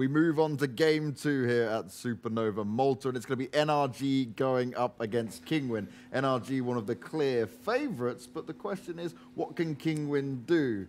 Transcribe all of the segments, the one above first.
We move on to game 2 here at SuperNova Malta, and it's going to be NRG going up against Kinguin. NRG, one of the clear favourites, but the question is, what can Kinguin do?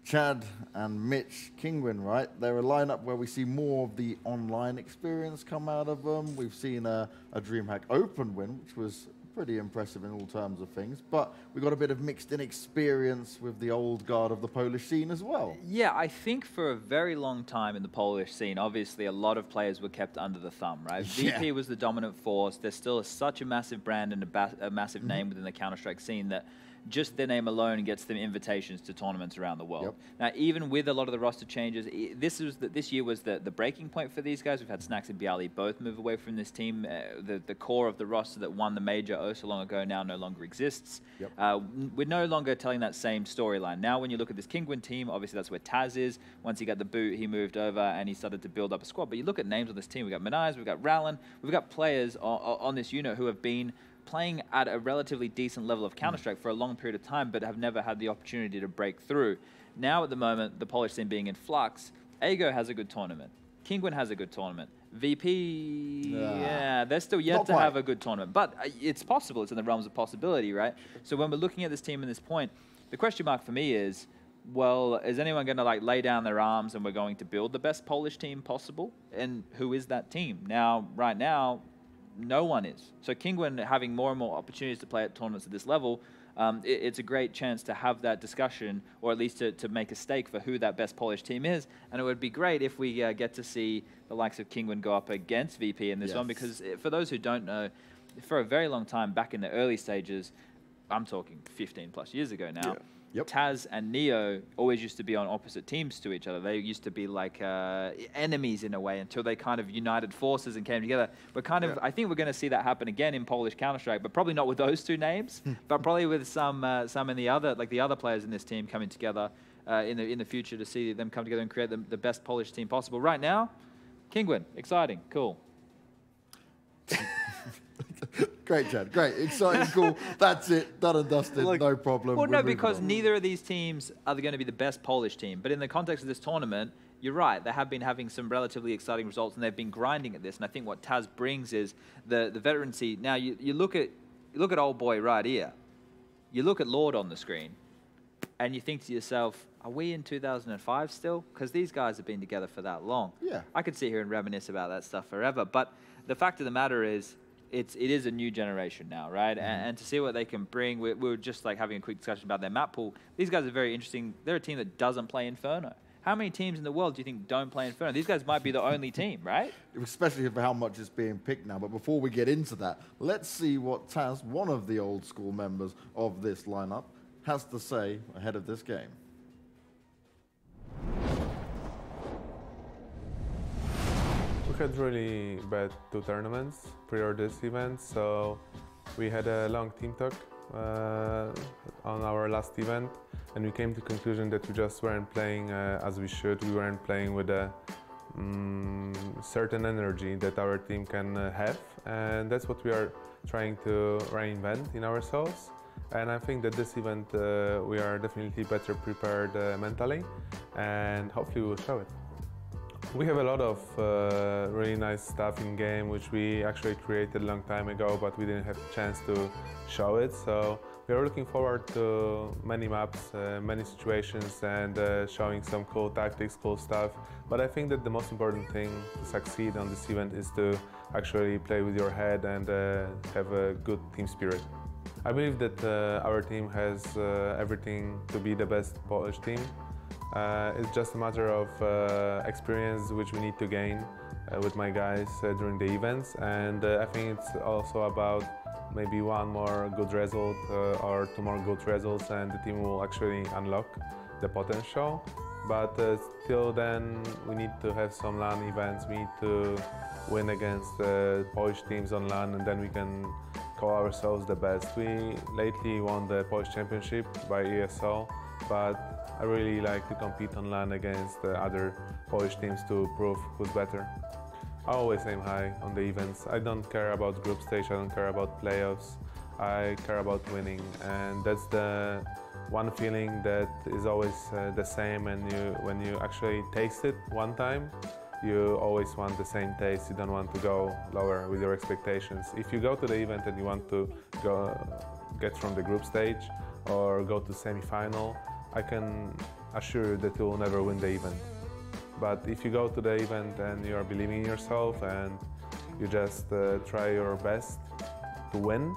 Chad and Mitch, Kinguin, right? They're a lineup where we see more of the online experience come out of them. We've seen a DreamHack Open win, which was pretty impressive in all terms of things, but we got a bit of mixed in experience with the old guard of the Polish scene as well. Yeah, I think for a very long time in the Polish scene, obviously a lot of players were kept under the thumb, right? Yeah. VP was the dominant force. There's still such a massissive brand and a massive name within the Counter-Strike scene that just their name alone gets them invitations to tournaments around the world. Now, even with a lot of the roster changes, this year was the breaking point for these guys. We've had Snacks and Bialy both move away from this team. The core of the roster that won the major oh so long ago now no longer exists. We're no longer telling that same storyline. Now, when you look at this Kinguin team, obviously that's where Taz is. Once he got the boot, he moved over and he started to build up a squad. But you look at names on this team, we've got Manais, we've got Rallen, we've got players on this unit who have been playing at a relatively decent level of Counter-Strike for a long period of time, but have never had the opportunity to break through. Now, at the moment, the Polish scene being in flux, Ego has a good tournament. Kinguin has a good tournament. VP, yeah, they're still yet to have a good tournament. But it's possible. It's in the realms of possibility, right? So when we're looking at this team at this point, the question mark for me is, well, is anyone going to like lay down their arms and we're going to build the best Polish team possible? And who is that team? Now, right now, no one is. So Kinguin having more and more opportunities to play at tournaments at this level, it's a great chance to have that discussion, or at least to make a stake for who that best Polish team is. And it would be great if we get to see the likes of Kinguin go up against VP in this one, because for those who don't know, for a very long time back in the early stages, I'm talking 15 plus years ago now, Taz and Neo always used to be on opposite teams to each other. They used to be like enemies in a way until they kind of united forces and came together. But kind of, I think we're going to see that happen again in Polish Counter-Strike, but probably not with those two names, but probably with some in the other, like the other players in this team coming together in the future to see them come together and create the best Polish team possible. Right now, Kinguin, exciting, cool. Great, Chad. Great. Exciting, cool. That's it. Done and dusted. Look, no problem. Well, no, because neither of these teams are going to be the best Polish team. But in the context of this tournament, you're right. They have been having some relatively exciting results, and they've been grinding at this. And I think what Taz brings is the veterancy. Now, you look at old boy right here. You look at Lord on the screen, and you think to yourself, are we in 2005 still? Because these guys have been together for that long. Yeah. I could sit here and reminisce about that stuff forever. But the fact of the matter is, it is a new generation now, right? And to see what they can bring, we were just like having a quick discussion about their map pool. These guys are very interesting. They're a team that doesn't play Inferno. How many teams in the world do you think don't play Inferno? These guys might be the only team, right? Especially for how much is being picked now. But before we get into that, let's see what Taz, one of the old school members of this lineup, has to say ahead of this game. We had really bad 2 tournaments prior to this event, so we had a long team talk on our last event, and we came to the conclusion that we just weren't playing as we should. We weren't playing with a certain energy that our team can have, and that's what we are trying to reinvent in ourselves. And I think that this event we are definitely better prepared mentally, and hopefully we will show it. We have a lot of really nice stuff in game which we actually created a long time ago, but we didn't have a chance to show it. So we are looking forward to many maps, many situations, and showing some cool tactics, cool stuff. But I think that the most important thing to succeed on this event is to actually play with your head and have a good team spirit. I believe that our team has everything to be the best Polish team. It's just a matter of experience which we need to gain with my guys during the events, and I think it's also about maybe one more good result or 2 more good results, and the team will actually unlock the potential. But till then, we need to have some LAN events. We need to win against Polish teams on LAN, and then we can call ourselves the best. We lately won the Polish Championship by ESL, but I really like to compete on LAN against other Polish teams to prove who's better. I always aim high on the events. I don't care about group stage, I don't care about playoffs. I care about winning, and that's the one feeling that is always the same, and when you actually taste it one time, you always want the same taste. You don't want to go lower with your expectations. If you go to the event and you want to get from the group stage or go to semi-final, I can assure you that you will never win the event. But if you go to the event and you are believing in yourself and you just try your best to win,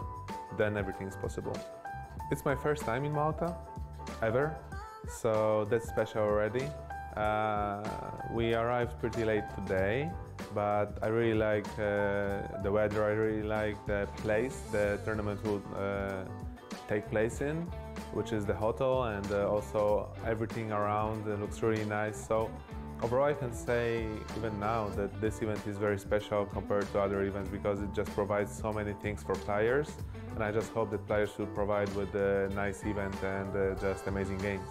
then everything is possible. It's my first time in Malta, ever, so that's special already. We arrived pretty late today, but I really like the weather, I really like the place the tournament will take place in, which is the hotel, and also everything around looks really nice. So overall I can say even now that this event is very special compared to other events because it just provides so many things for players, and I just hope that players will provide with a nice event and just amazing games.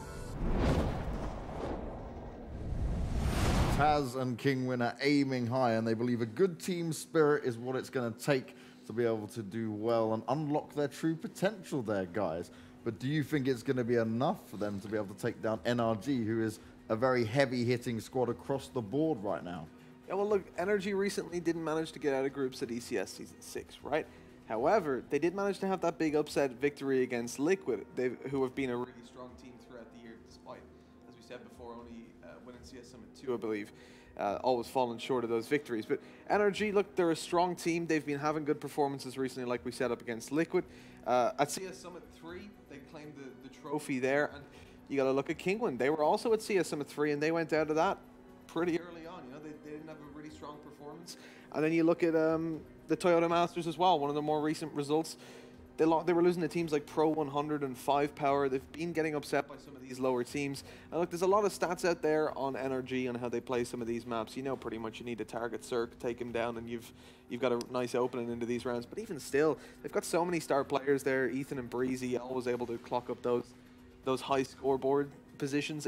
Taz and Kinguin are aiming high, and they believe a good team spirit is what it's going to take to be able to do well and unlock their true potential there, guys. But do you think it's going to be enough for them to be able to take down NRG, who is a very heavy-hitting squad across the board right now? Yeah, well, look, NRG recently didn't manage to get out of groups at ECS Season 6, right? However, they did manage to have that big upset victory against Liquid, who have been a really strong team throughout the year, despite, as we said before, only winning CS Summit 2, I believe. Always fallen short of those victories. But NRG, look, they're a strong team. They've been having good performances recently, like we set up against Liquid. At CS Summit 3, they claimed the trophy there. And you got to look at Kinguin. They were also at CS Summit 3, and they went out of that pretty early on. You know, they didn't have a really strong performance. And then you look at the Toyota Masters as well, one of the more recent results. They were losing to teams like Pro 100 and 5Power. They've been getting upset by some of these lower teams. And look, there's a lot of stats out there on NRG on how they play some of these maps. You know pretty much you need to target Cirque, take him down, and you've got a nice opening into these rounds. But even still, they've got so many star players there. Ethan and Breezy always able to clock up those high scoreboard positions.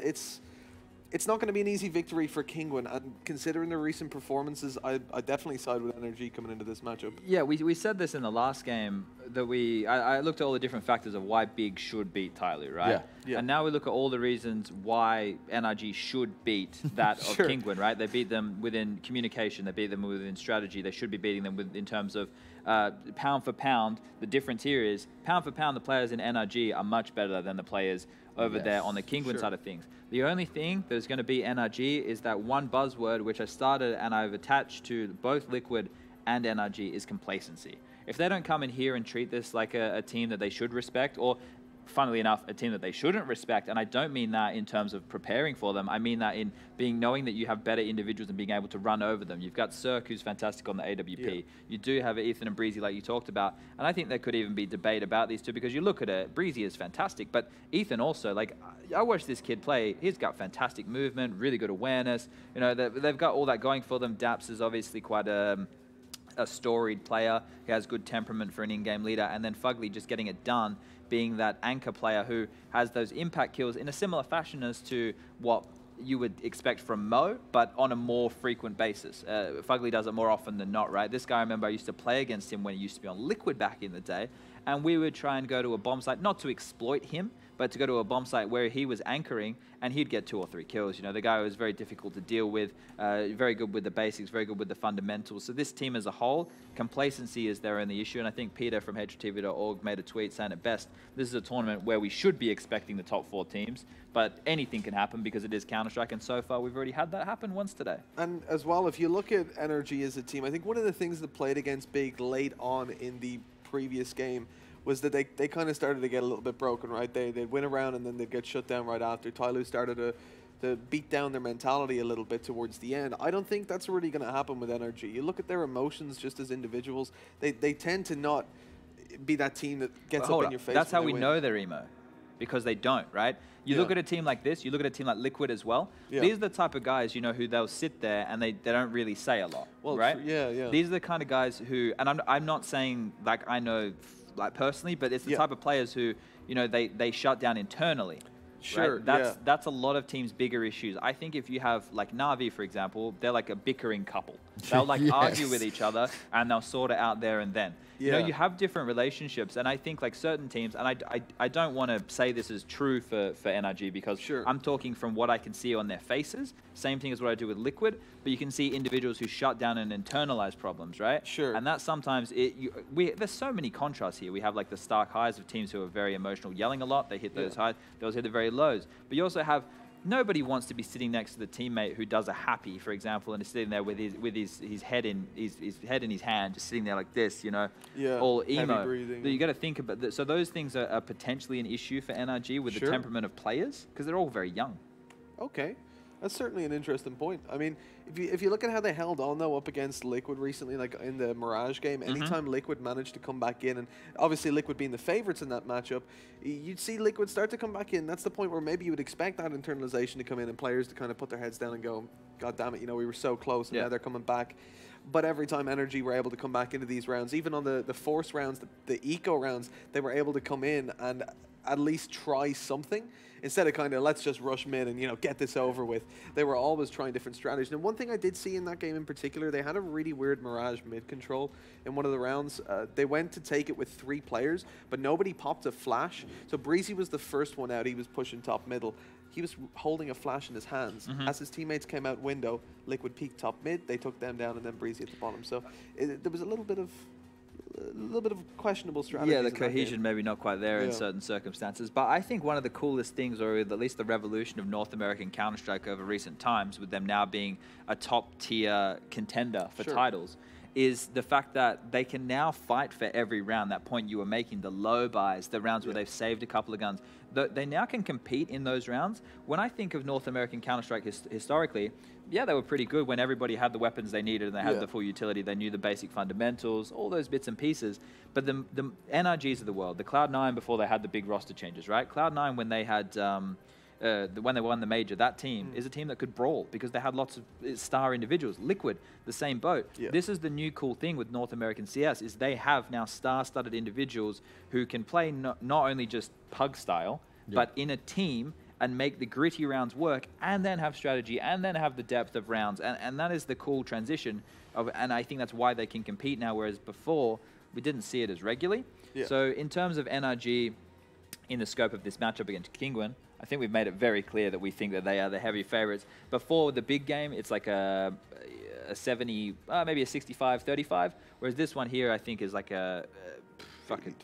It's not going to be an easy victory for Kinguin, and considering the recent performances, I definitely side with NRG coming into this matchup. Yeah, we said this in the last game, that I looked at all the different factors of why Big should beat Tyloo, right? Yeah. And now we look at all the reasons why NRG should beat that of Sure. Kinguin, right? They beat them within communication, they beat them within strategy, they should be beating them in terms of pound for pound. The difference here is, pound for pound, the players in NRG are much better than the players over there on the Kinguin side of things. The only thing that's going to be NRG is that one buzzword which I started and I've attached to both Liquid and NRG is complacency. If they don't come in here and treat this like a team that they should respect, or funnily enough, a team that they shouldn't respect, and I don't mean that in terms of preparing for them, I mean that in knowing that you have better individuals and being able to run over them. You've got Cirque, who's fantastic on the AWP. Yeah. You do have Ethan and Breezy, like you talked about, and I think there could even be debate about these two, because you look at it, Breezy is fantastic, but Ethan also, like, I watched this kid play, he's got fantastic movement, really good awareness, you know, they've got all that going for them. Daps is obviously quite a storied player, he has good temperament for an in-game leader, and then Fugly just getting it done, being that anchor player who has those impact kills in a similar fashion as to what you would expect from Mo, but on a more frequent basis. Fugly does it more often than not, right? This guy, I remember I used to play against him when he used to be on Liquid back in the day, and we would try and go to a bomb site, not to exploit him, but to go to a bomb site where he was anchoring, and he'd get 2 or 3 kills. You know, the guy was very difficult to deal with, very good with the basics, very good with the fundamentals. So this team as a whole, complacency is their only issue, and I think Peter from HTV.org made a tweet saying it best. This is a tournament where we should be expecting the top 4 teams, but anything can happen because it is Counter-Strike, and so far we've already had that happen once today. And as well, if you look at NRG as a team, I think one of the things that played against Big late on in the previous game was that they kind of started to get a little bit broken, right? They'd win a round and then they'd get shut down right after. Tyloo started to beat down their mentality a little bit towards the end. I don't think that's really going to happen with NRG. You look at their emotions just as individuals, they tend to not be that team that gets up in your face. That's how we know they're emo, because they don't, right? You look at a team like this, you look at a team like Liquid as well. Yeah. These are the type of guys, you know, who they'll sit there and they don't really say a lot, right? Yeah. These are the kind of guys who, and I'm not saying like I know like personally, but it's the type of players who, you know, they shut down internally. Sure, right? That's a lot of teams' bigger issues. I think if you have like Na'Vi, for example, they're like a bickering couple. They'll like argue with each other and they'll sort it out there and then. You know, you have different relationships, and I think like certain teams, and I don't want to say this is true for NRG because I'm talking from what I can see on their faces. Same thing as what I do with Liquid, but you can see individuals who shut down and internalize problems, right? Sure. And that sometimes there's so many contrasts here. We have like the stark highs of teams who are very emotional, yelling a lot. They hit those highs. They also hit the very lows. But you also have nobody wants to be sitting next to the teammate who does a happy, for example, and is sitting there with his head in his hand, just sitting there like this, you know, all emo. You got to think about that. So those things are potentially an issue for NRG with the temperament of players because they're all very young. Okay. That's certainly an interesting point. I mean, if you look at how they held on, though, up against Liquid recently, like in the Mirage game, anytime Liquid managed to come back in, and obviously Liquid being the favorites in that matchup, you'd see Liquid start to come back in. That's the point where maybe you would expect that internalization to come in and players to kind of put their heads down and go, God damn it, you know, we were so close, and now they're coming back. But every time NRG were able to come back into these rounds, even on the Force rounds, the Eco rounds, they were able to come in and at least try something. Instead of kind of, let's just rush mid and, you know, get this over with. They were always trying different strategies. And one thing I did see in that game in particular, they had a really weird Mirage mid control in one of the rounds. They went to take it with 3 players, but nobody popped a flash. So Breezy was the first one out. He was pushing top middle. He was holding a flash in his hands. As his teammates came out window, Liquid peaked top mid. They took them down, and then Breezy at the bottom. So there was a little bit of questionable strategy. Yeah, the cohesion maybe not quite there in certain circumstances. But I think one of the coolest things, or at least the revolution of North American Counter-Strike over recent times, with them now being a top-tier contender for titles, is the fact that they can now fight for every round. That point you were making, the low buys, the rounds where they've saved a couple of guns, they now can compete in those rounds. When I think of North American Counter-Strike historically, yeah, they were pretty good when everybody had the weapons they needed and they had the full utility. They knew the basic fundamentals, all those bits and pieces. But the NRGs of the world, the Cloud9 before they had the big roster changes, right? Cloud9 when they had when they won the major, that team is a team that could brawl because they had lots of star individuals. Liquid, the same boat. This is the new cool thing with North American CS is they have now star-studded individuals who can play not only just pug style, but in a team and make the gritty rounds work and then have strategy and then have the depth of rounds. And that is the cool transition. And I think that's why they can compete now, whereas before we didn't see it as regularly. So in terms of NRG in the scope of this matchup against Kinguin, I think we've made it very clear that we think that they are the heavy favorites. Before the big game, it's like a 70, maybe a 65-35, whereas this one here I think is like a fucking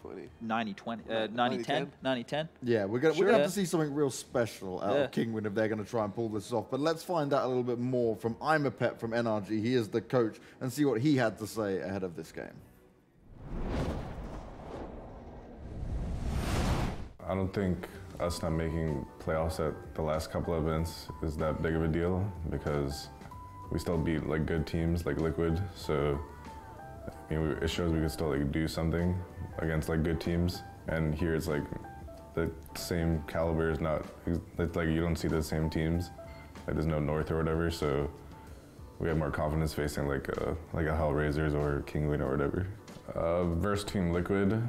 90-20, 90-10. Yeah, we're gonna have to see something real special out of Kinguin if they're gonna try and pull this off. But let's find out a little bit more from I'm a Pet from NRG. He is the coach, and see what he had to say ahead of this game. I don't think us not making playoffs at the last couple of events is that big of a deal because we still beat like good teams like Liquid. So I mean, it shows we can still like do something against like good teams. And here it's like the same caliber is not, it's like you don't see the same teams. Like there's no North or whatever. So we have more confidence facing like a Hellraisers or Kinguin or whatever. Versus Team Liquid,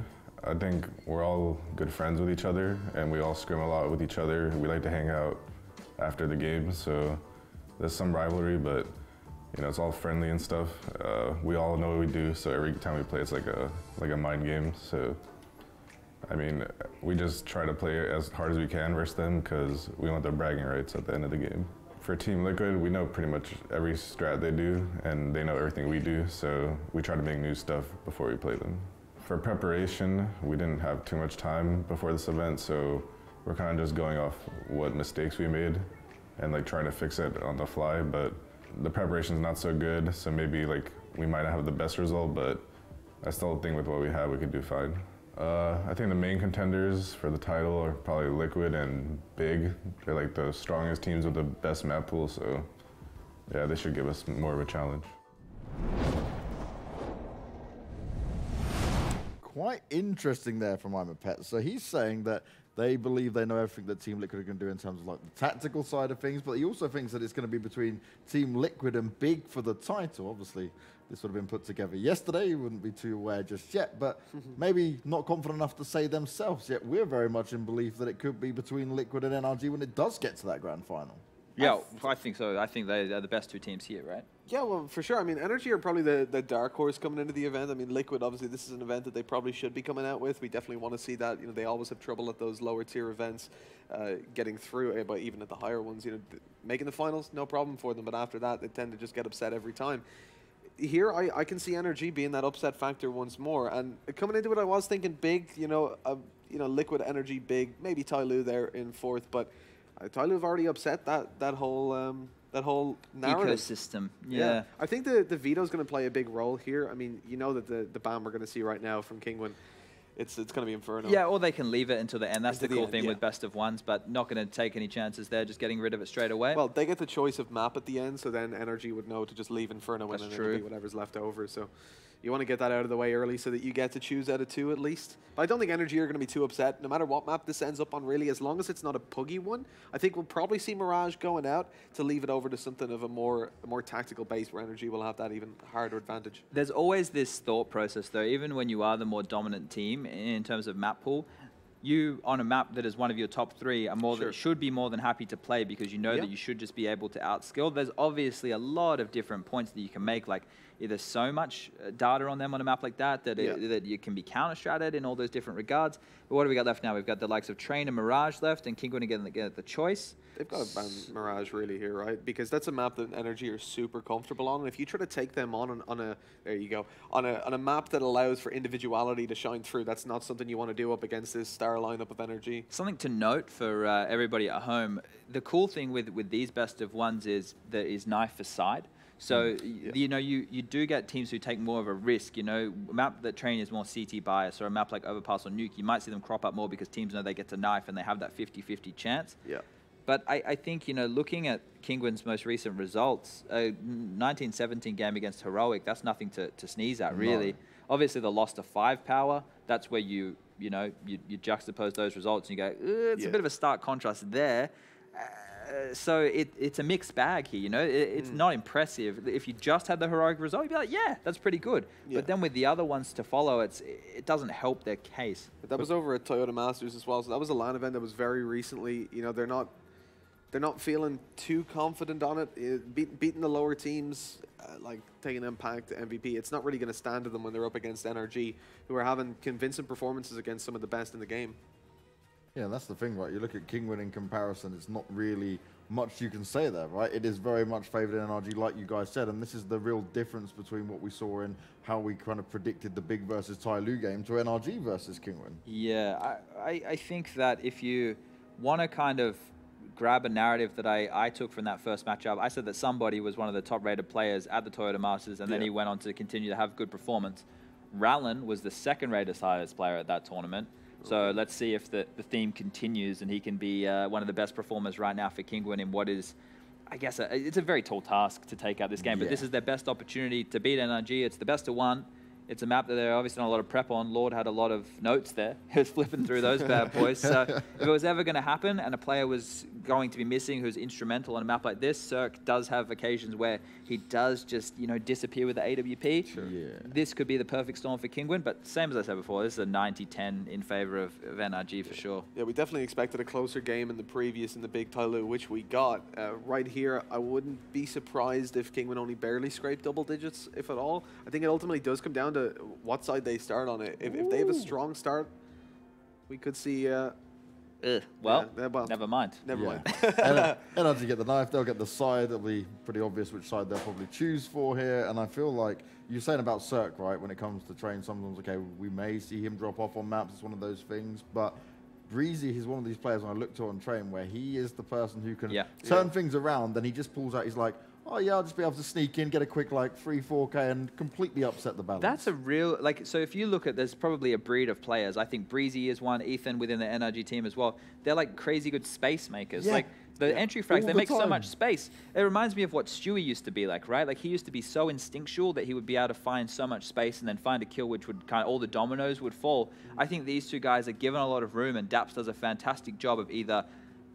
I think we're all good friends with each other and we all scrim a lot with each other. We like to hang out after the game, so there's some rivalry, but you know, it's all friendly and stuff. We all know what we do, so every time we play, it's like a mind game. So, I mean, we just try to play as hard as we can versus them because we want their bragging rights at the end of the game. For Team Liquid, we know pretty much every strat they do, and they know everything we do, so we try to make new stuff before we play them. For preparation, we didn't have too much time before this event, so we're kind of just going off what mistakes we made and like trying to fix it on the fly, but the preparation's not so good, so maybe like we might not have the best result, but I still think with what we have, we could do fine. I think the main contenders for the title are probably Liquid and Big. They're like the strongest teams with the best map pool, so yeah, they should give us more of a challenge. quite interesting there from I'm a Pet. So he's saying that they believe they know everything that Team Liquid are going to do in terms of like the tactical side of things, but he also thinks that it's going to be between Team Liquid and Big for the title. Obviously, this would have been put together yesterday. You wouldn't be too aware just yet, but maybe not confident enough to say themselves yet. We're very much in belief that it could be between Liquid and NRG when it does get to that grand final. Yeah, I think so. I think they are the best two teams here, right? Yeah, well, for sure. I mean, NRG are probably the dark horse coming into the event. I mean, Liquid, obviously, this is an event that they probably should be coming out with. We definitely want to see that. You know, they always have trouble at those lower tier events getting through, but even at the higher ones, you know, making the finals, no problem for them. But after that, they tend to just get upset every time. Here, I can see NRG being that upset factor once more. And coming into it, I was thinking Big, Liquid, NRG, Big, maybe Tyloo there in fourth, but Tyloo have already upset that whole narrative. Ecosystem. Yeah. I think the veto is going to play a big role here. I mean, you know that the ban we're going to see right now from Kinguin, it's going to be Inferno. Yeah, or they can leave it until the end. That's the cool thing yeah. with best of ones, but not going to take any chances there, just getting rid of it straight away. Well, they get the choice of map at the end, so then NRG would know to just leave Inferno in and it'll be whatever's left over. So you want to get that out of the way early so that you get to choose out of two at least. But I don't think NRG are going to be too upset, no matter what map this ends up on, really, as long as it's not a puggy one. I think we'll probably see Mirage going out to leave it over to something of a more tactical base where NRG will have that even harder advantage. There's always this thought process, though, even when you are the more dominant team in terms of map pool, you, on a map that is one of your top three, are should be more than happy to play because you know that you should just be able to outskill. There's obviously a lot of different points that you can make, like either so much data on them on a map like that that you can be counter-stratted in all those different regards. But what do we got left now? We've got the likes of Train and Mirage left, and Kinguin again get the choice. They've got to ban Mirage really here, right? Because that's a map that NRG are super comfortable on. And if you try to take them on a there you go, on a map that allows for individuality to shine through, that's not something you want to do up against this star lineup of NRG. Something to note for everybody at home, the cool thing with these best of ones is there is knife for side. So, you do get teams who take more of a risk. You know, a map that Train is more CT bias, or a map like Overpass or Nuke, you might see them crop up more because teams know they get to knife and they have that 50-50 chance. Yeah. But I think, looking at Kinguin's most recent results, 1917 game against Heroic, that's nothing to sneeze at, really. No. Obviously, the loss to 5 power, that's where you juxtapose those results and you go, it's a bit of a stark contrast there. So it's a mixed bag here, it's not impressive. If you just had the Heroic result, you'd be like, yeah, that's pretty good. But then with the other ones to follow, it doesn't help their case. But that was over at Toyota Masters as well, so that was a LAN event that was very recently. They're not feeling too confident on it. Beating the lower teams, like taking Impact to MVP, it's not really going to stand to them when they're up against NRG, who are having convincing performances against some of the best in the game. Yeah, that's the thing, right? You look at Kinguin in comparison, it's not really much you can say there, right? It is very much favored in NRG, like you guys said, and this is the real difference between what we saw in how we kind of predicted the Big versus Tyloo game to NRG versus Kinguin. Yeah, I think that if you want to kind of grab a narrative that I took from that first matchup, I said that somebody was one of the top-rated players at the Toyota Masters, and then he went on to continue to have good performance. Rallen was the second-rated highest player at that tournament. So let's see if the theme continues and he can be one of the best performers right now for Kinguin in what is, I guess, it's a very tall task to take out this game, but this is their best opportunity to beat NRG. It's the best of one. It's a map that they're obviously done a lot of prep on. Lord had a lot of notes there. He was flipping through those bad boys. So if it was ever going to happen and a player was going to be missing who's instrumental on a map like this, Cirque does have occasions where he does just, disappear with the AWP. Sure. Yeah. This could be the perfect storm for Kinguin, but same as I said before, this is a 90-10 in favor of NRG for sure. Yeah, we definitely expected a closer game in the previous in the Big Tyloo, which we got. Right here, I wouldn't be surprised if Kinguin only barely scraped double digits, if at all. I think it ultimately does come down to what side they start on it. If they have a strong start, we could see... well, never mind. Never mind. NRG get the knife, they'll get the side. It'll be pretty obvious which side they'll probably choose for here. And I feel like you're saying about Cirque, right? When it comes to Train, sometimes, okay, we may see him drop off on maps. It's one of those things. But Breezy, he's one of these players when I look to on Train where he is the person who can turn things around. Then he just pulls out, he's like, oh yeah, I'll just be able to sneak in, get a quick like 3-4K and completely upset the balance. That's a real, like, so if you look at, there's probably a breed of players. I think Breezy is one, Ethan within the NRG team as well. They're like crazy good space makers. Yeah. Like the entry frags, they the make so time. much space. It reminds me of what Stewie used to be like, right? Like he used to be so instinctual that he would be able to find so much space and then find a kill which would kind of, all the dominoes would fall. I think these two guys are given a lot of room, and Daps does a fantastic job of either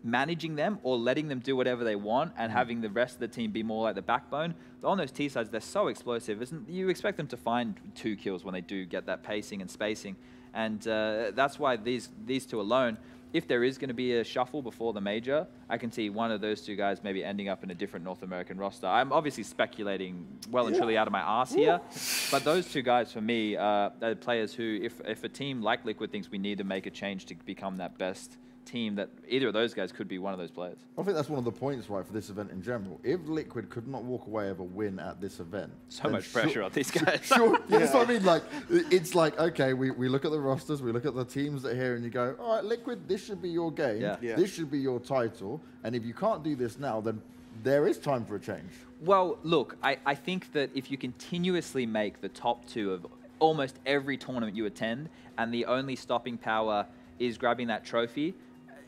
managing them or letting them do whatever they want and having the rest of the team be more like the backbone. On those T sides, they're so explosive. You expect them to find 2 kills when they do get that pacing and spacing. And that's why these two alone, if there is going to be a shuffle before the major, I can see one of those two guys maybe ending up in a different North American roster. I'm obviously speculating well and truly out of my arse here, but those two guys for me are players who, if a team like Liquid thinks we need to make a change to become that best team, that either of those guys could be one of those players. I think that's one of the points, right, for this event in general. If Liquid could not walk away with a win at this event, so much pressure on these guys. Sure, that's what I mean. Like, it's like, okay, we look at the rosters, we look at the teams that are here, and you go, all right, Liquid, this should be your game. Yeah. This should be your title. And if you can't do this now, then there is time for a change. Well, look, I think that if you continuously make the top 2 of almost every tournament you attend, and the only stopping power is grabbing that trophy,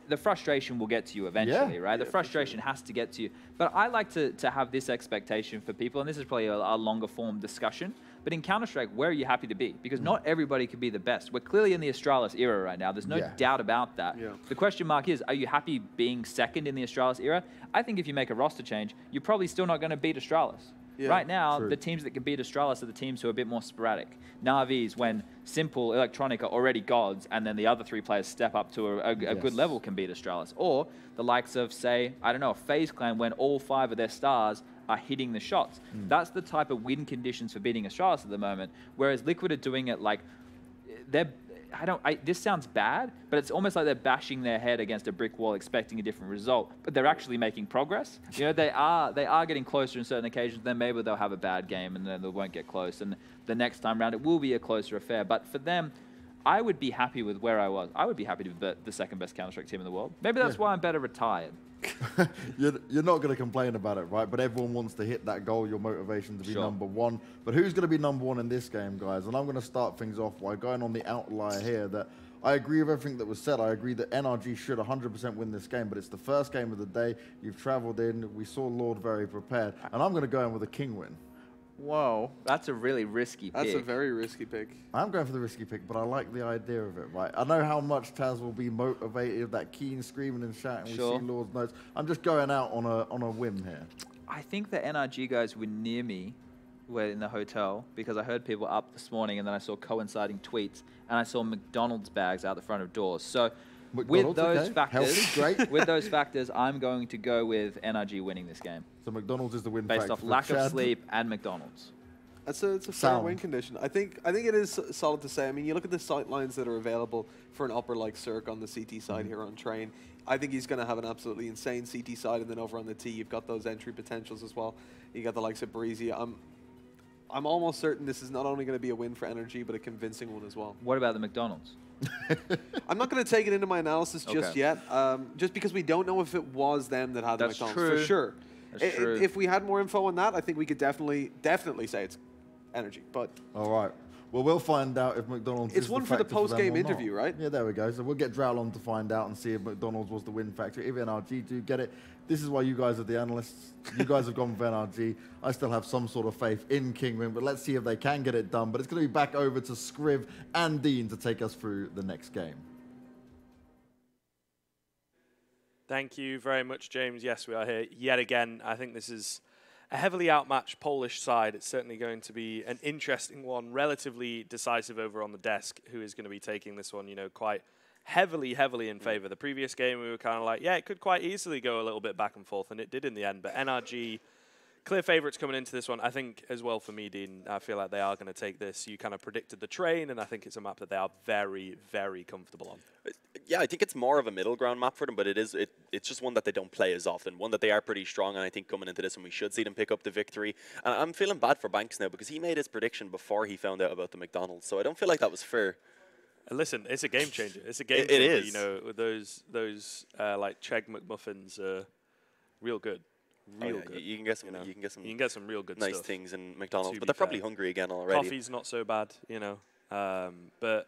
the frustration will get to you eventually, right? The frustration has to get to you. But I like to have this expectation for people, and this is probably a longer form discussion, but in Counter-Strike, where are you happy to be? Because not everybody can be the best. We're clearly in the Astralis era right now. There's no doubt about that. Yeah. The question mark is, are you happy being second in the Astralis era? I think if you make a roster change, you're probably still not going to beat Astralis. Yeah, right now, true. the teams that can beat Astralis are the teams who are a bit more sporadic. Navi's, when Simple, Electronic are already gods, and then the other 3 players step up to a good level, can beat Astralis. Or the likes of, say, I don't know, FaZe Clan, when all 5 of their stars are hitting the shots. That's the type of win conditions for beating Astralis at the moment. Whereas Liquid are doing it like, this sounds bad, but it's almost like they're bashing their head against a brick wall expecting a different result, but they're actually making progress. You know, they are getting closer in certain occasions, then maybe they'll have a bad game and then they won't get close, and the next time round it will be a closer affair. But for them, I would be happy with where I was. I would be happy to be the second best Counter-Strike team in the world. Maybe that's why I'm better retired. You're not going to complain about it, right? But everyone wants to hit that goal, your motivation to be number 1. But who's going to be number 1 in this game, guys? And I'm going to start things off by going on the outlier here that I agree with everything that was said. I agree that NRG should 100% win this game, but it's the first game of the day. You've traveled in. We saw Lord very prepared. And I'm going to go in with a Kinguin. Whoa, that's a really risky pick. That's a very risky pick. I'm going for the risky pick, but I like the idea of it, right? I know how much Taz will be motivated, that keen screaming and shouting. We see Lord's notes. I'm just going out on a whim here. I think the NRG guys were near me were in the hotel because I heard people up this morning, and then I saw coinciding tweets, and I saw McDonald's bags out the front of doors. So with those factors, I'm going to go with NRG winning this game. So McDonald's is the win based off lack of sleep and McDonald's. It's a fair win condition. I think it is solid to say. I mean, you look at the sight lines that are available for an upper like Cirque on the CT side here on Train. I think he's going to have an absolutely insane CT side, and then over on the T, you've got those entry potentials as well. You got the likes of Breezy. I'm almost certain this is not only going to be a win for NRG, but a convincing one as well. What about the McDonald's? I'm not going to take it into my analysis just yet, just because we don't know if it was them that had the McDonald's. True. For sure. That's true. If we had more info on that, I think we could definitely say it's NRG. But all right. Well, we'll find out if McDonald's it's is one the for the factor them post-game or interview, not. right? Yeah, there we go. So we'll get Drowl on to find out and see if McDonald's was the win factor. If NRG do get it, this is why you guys are the analysts. You guys have gone with NRG. I still have some sort of faith in Kinguin, but let's see if they can get it done. But it's going to be back over to Scriv and Dean to take us through the next game. Thank you very much, James. Yes, we are here yet again. I think this is a heavily outmatched Polish side. It's certainly going to be an interesting one, relatively decisive over on the desk, who is going to be taking this one, you know, quite heavily in favor. The previous game, we were kind of like, yeah, it could quite easily go a little bit back and forth, and it did in the end. But NRG, clear favorites coming into this one. I think as well for me, Dean, I feel like they are going to take this. You kind of predicted the Train, and I think it's a map that they are very, very comfortable on. Yeah, I think it's more of a middle ground map for them, but it's just one that they don't play as often, one that they are pretty strong, and I think coming into this one we should see them pick up the victory. And I'm feeling bad for Banks now because he made his prediction before he found out about the McDonald's, so I don't feel like that was fair. Listen, it's a game changer. It's a game changer. It is. You know, those like Chegg McMuffins are real good. real yeah, good. you can get some, You you can get some, can get some real good nice stuff. things in McDonald's, to but be they're probably fair. hungry again already. Coffee's not so bad, but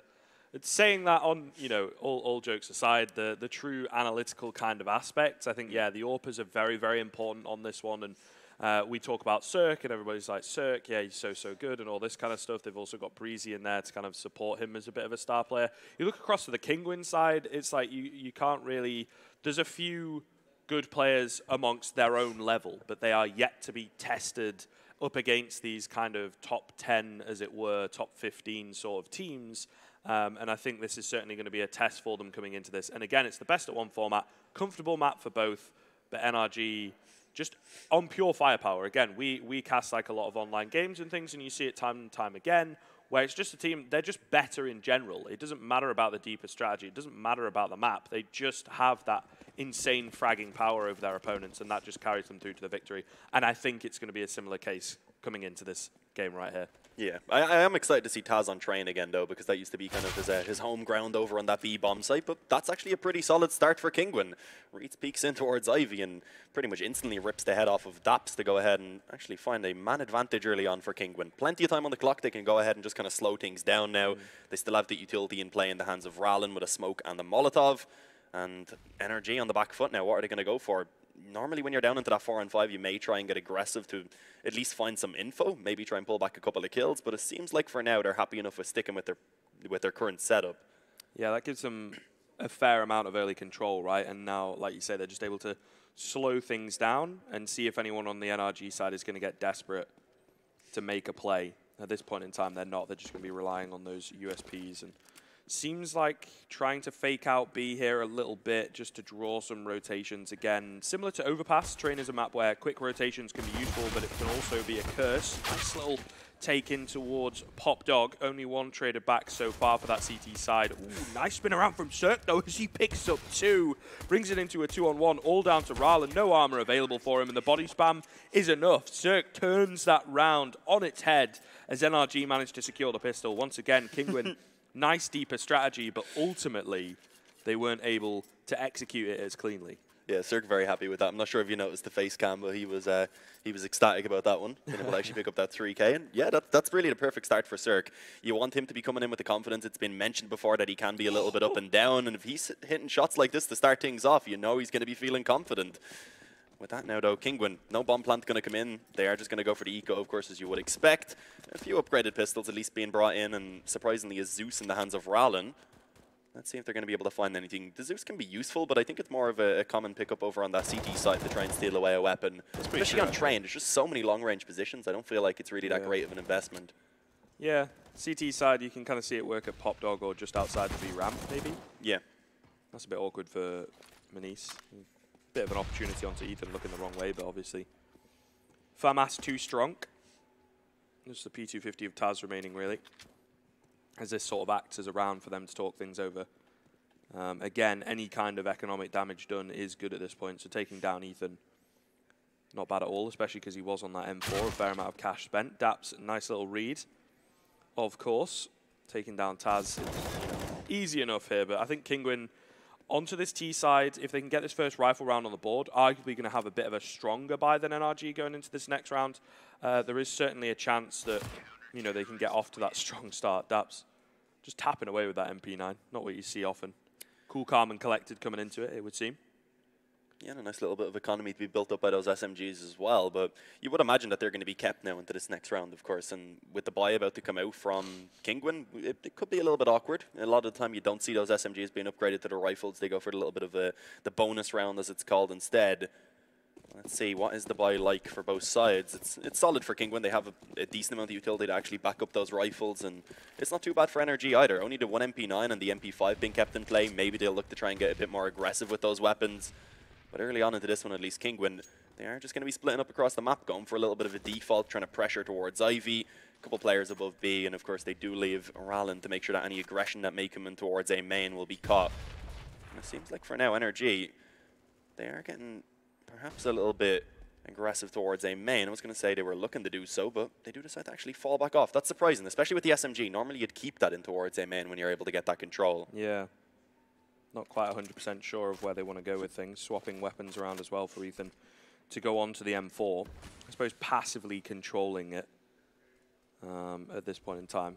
saying that on, all jokes aside, the true analytical kind of aspects, I think, yeah, the AWPers are very, very important on this one. And we talk about Cirque, and everybody's like, Cirque, yeah, he's so good, and all this kind of stuff. They've also got Breezy in there to kind of support him as a bit of a star player. You look across to the Kinguin side, it's like you can't really... There's a few good players amongst their own level, but they are yet to be tested up against these kind of top 10, as it were, top 15 sort of teams. And I think this is certainly going to be a test for them coming into this. And again, it's the best at one format, comfortable map for both, but NRG just on pure firepower. Again, we cast like a lot of online games and things, and you see it time and time again, where it's just a team, they're just better in general. It doesn't matter about the deeper strategy. It doesn't matter about the map. They just have that insane fragging power over their opponents, and that just carries them through to the victory. And I think it's going to be a similar case coming into this game right here. Yeah, I am excited to see Taz on train again, though, because that used to be kind of his home ground over on that B-bomb site, but that's actually a pretty solid start for Kinguin. Reeds peeks in towards Ivy and pretty much instantly rips the head off of Daps to go ahead and actually find a man advantage early on for Kinguin. Plenty of time on the clock. They can go ahead and just kind of slow things down now. They still have the utility in play in the hands of Rallen with a smoke and a Molotov, and NRG on the back foot now. What are they going to go for? Normally when you're down into that 4-on-5, you may try and get aggressive to at least find some info, maybe try and pull back a couple of kills, but it seems like for now they're happy enough with sticking with their current setup. Yeah, that gives them a fair amount of early control, right? And now, like you say, they're just able to slow things down and see if anyone on the NRG side is going to get desperate to make a play. At this point in time, they're not. They're just going to be relying on those USPs. And seems like trying to fake out B here a little bit just to draw some rotations. Again, similar to Overpass, Train is a map where quick rotations can be useful, but it can also be a curse. Nice little take in towards Pop Dog. Only one traded back so far for that CT side. Ooh, nice spin around from Cirque, though, as he picks up 2. Brings it into a 2-on-1, all down to Rallen. No armor available for him, and the body spam is enough. Cirque turns that round on its head as NRG managed to secure the pistol. Once again, Kinguin... Nice deeper strategy, but ultimately they weren't able to execute it as cleanly. Yeah, Cirque very happy with that. I'm not sure if you noticed the face cam, but he was ecstatic about that one. Being able to actually pick up that 3K. And yeah, that's really the perfect start for Cirque. You want him to be coming in with the confidence. It's been mentioned before that he can be a little bit up and down, and if he's hitting shots like this to start things off, you know he's going to be feeling confident. With that now, though, Kinguin, no bomb plant going to come in. They are just going to go for the eco, of course, as you would expect. A few upgraded pistols at least being brought in, and surprisingly a Zeus in the hands of Rallen. Let's see if they're going to be able to find anything. The Zeus can be useful, but I think it's more of a common pickup over on that CT side to try and steal away a weapon. Especially on train, there's just so many long-range positions. I don't feel like it's really that great of an investment. Yeah, CT side, you can kind of see it work at Pop Dog or just outside the B ramp, maybe. Yeah. That's a bit awkward for Manice. Bit of an opportunity onto Ethan looking the wrong way, but obviously FAMAS too strong. Just the P250 of Taz remaining, really, as this sort of acts as a round for them to talk things over. Again, any kind of economic damage done is good at this point, so taking down Ethan, not bad at all, especially because he was on that M4, a fair amount of cash spent. Daps, nice little read, of course. Taking down Taz, easy enough here, but I think Kinguin onto this T side, if they can get this first rifle round on the board, arguably going to have a bit of a stronger buy than NRG going into this next round. There is certainly a chance that, they can get off to that strong start. Daps just tapping away with that MP9, not what you see often. Cool, calm, and collected coming into it, it would seem. Yeah, and a nice little bit of economy to be built up by those SMGs as well. But you would imagine that they're going to be kept now into this next round, of course. And with the buy about to come out from Kinguin, it could be a little bit awkward. A lot of the time you don't see those SMGs being upgraded to the rifles. They go for a little bit of the bonus round, as it's called, instead. Let's see, what is the buy like for both sides? It's solid for Kinguin. They have a decent amount of utility to actually back up those rifles. And it's not too bad for NRG either. Only the one MP9 and the MP5 being kept in play. Maybe they'll look to try and get a bit more aggressive with those weapons. But early on into this one, at least, Kinguin, they are just going to be splitting up across the map, going for a little bit of a default, trying to pressure towards Ivy. A couple players above B, and of course they do leave Rallen to make sure that any aggression that may come in towards A main will be caught. And it seems like for now, NRG, they are getting perhaps a little bit aggressive towards A main. I was going to say they were looking to do so, but they do decide to actually fall back off. That's surprising, especially with the SMG. Normally you'd keep that in towards A main when you're able to get that control. Yeah. Not quite 100% sure of where they want to go with things. Swapping weapons around as well for Ethan. to go on to the M4. I suppose passively controlling it at this point in time.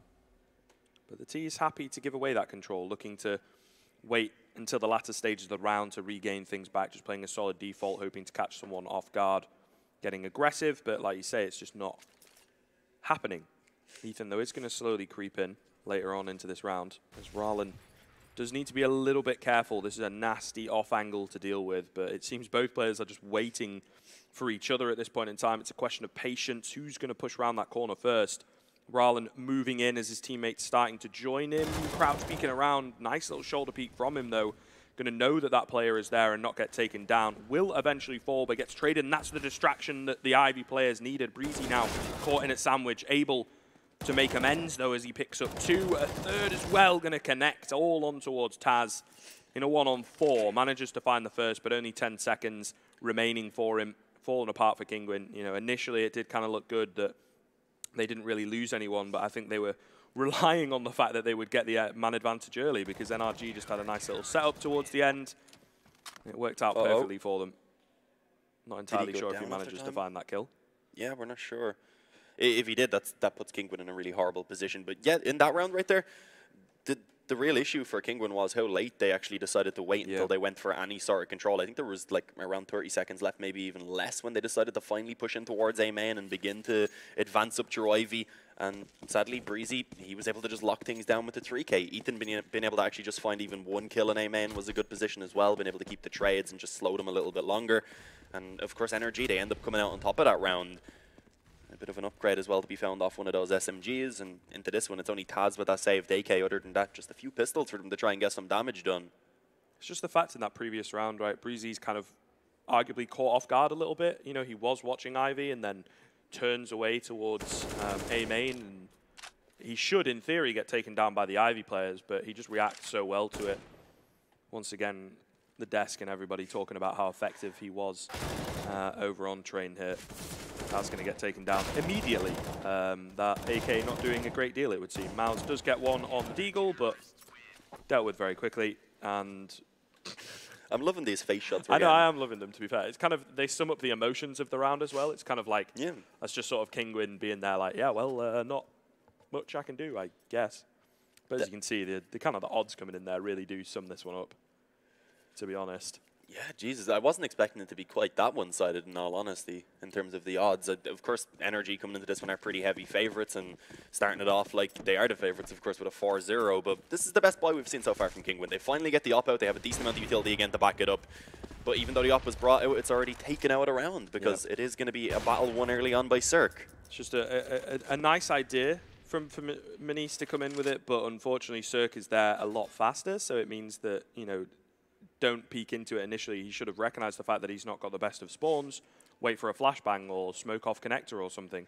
But the T is happy to give away that control, looking to wait until the latter stages of the round to regain things back, just playing a solid default, hoping to catch someone off guard, getting aggressive, but like you say, it's just not happening. Ethan, though, is going to slowly creep in later on into this round, as Rallen does need to be a little bit careful. This is a nasty off angle to deal with, but it seems both players are just waiting for each other at this point in time. It's a question of patience. Who's going to push around that corner first? Rallen moving in as his teammates starting to join him. Crouch peeking around. Nice little shoulder peek from him, though. Going to know that that player is there and not get taken down. Will eventually fall, but gets traded, and that's the distraction that the Ivy players needed. Breezy now caught in at sandwich, able to make amends, though, as he picks up 2. A third as well, going to connect all on towards Taz in a 1-on-4. Manages to find the first, but only 10 seconds remaining for him. Falling apart for Kinguin. You know, initially it did kind of look good that they didn't really lose anyone, but I think they were relying on the fact that they would get the man advantage early, because NRG just had a nice little setup towards the end. It worked out perfectly for them. Not entirely sure if he manages to find that kill. Yeah, we're not sure. If he did, that puts Kinguin in a really horrible position. But yeah, in that round right there, the real issue for Kinguin was how late they actually decided to wait until they went for any sort of control. I think there was like around 30 seconds left, maybe even less, when they decided to finally push in towards A main and begin to advance up through Ivy. And sadly, Breezy, he was able to just lock things down with the 3K. Ethan being able to actually just find even 1 kill in A main was a good position as well, being able to keep the trades and just slow them a little bit longer. And of course, NRG, they end up coming out on top of that round. A bit of an upgrade as well to be found off one of those SMGs, and into this one it's only Taz with that saved AK. Other than that, just a few pistols for them to try and get some damage done. It's just the fact in that previous round, right, Breezy's kind of arguably caught off guard a little bit. You know, he was watching Ivy and then turns away towards A main, and he should in theory get taken down by the Ivy players, but he just reacts so well to it. Once again, the desk and everybody talking about how effective he was over on train here. That's going to get taken down immediately. That AK not doing a great deal, it would seem. Mouse does get one on Deagle, but dealt with very quickly. And I'm loving these face shots. I know, I am loving them, to be fair. It's kind of, they sum up the emotions of the round as well. It's kind of like, that's just sort of Kinguin being there like, yeah, well, not much I can do, I guess. But as you can see, the kind of the odds coming in there really do sum this one up, to be honest. Yeah, Jesus, I wasn't expecting it to be quite that one-sided, in all honesty, in terms of the odds. Of course, NRG coming into this one are pretty heavy favourites, and starting it off like they are the favourites, of course, with a 4-0. But this is the best buy we've seen so far from Kinguin. They finally get the op out. They have a decent amount of utility again to back it up. But even though the op was brought out, it's already taken out a round, because it is going to be a battle won early on by Cirque. It's just a nice idea from Manice to come in with it, but unfortunately, Cirque is there a lot faster, so it means that, you know, don't peek into it initially. He should have recognized the fact that he's not got the best of spawns, wait for a flashbang or smoke off connector or something.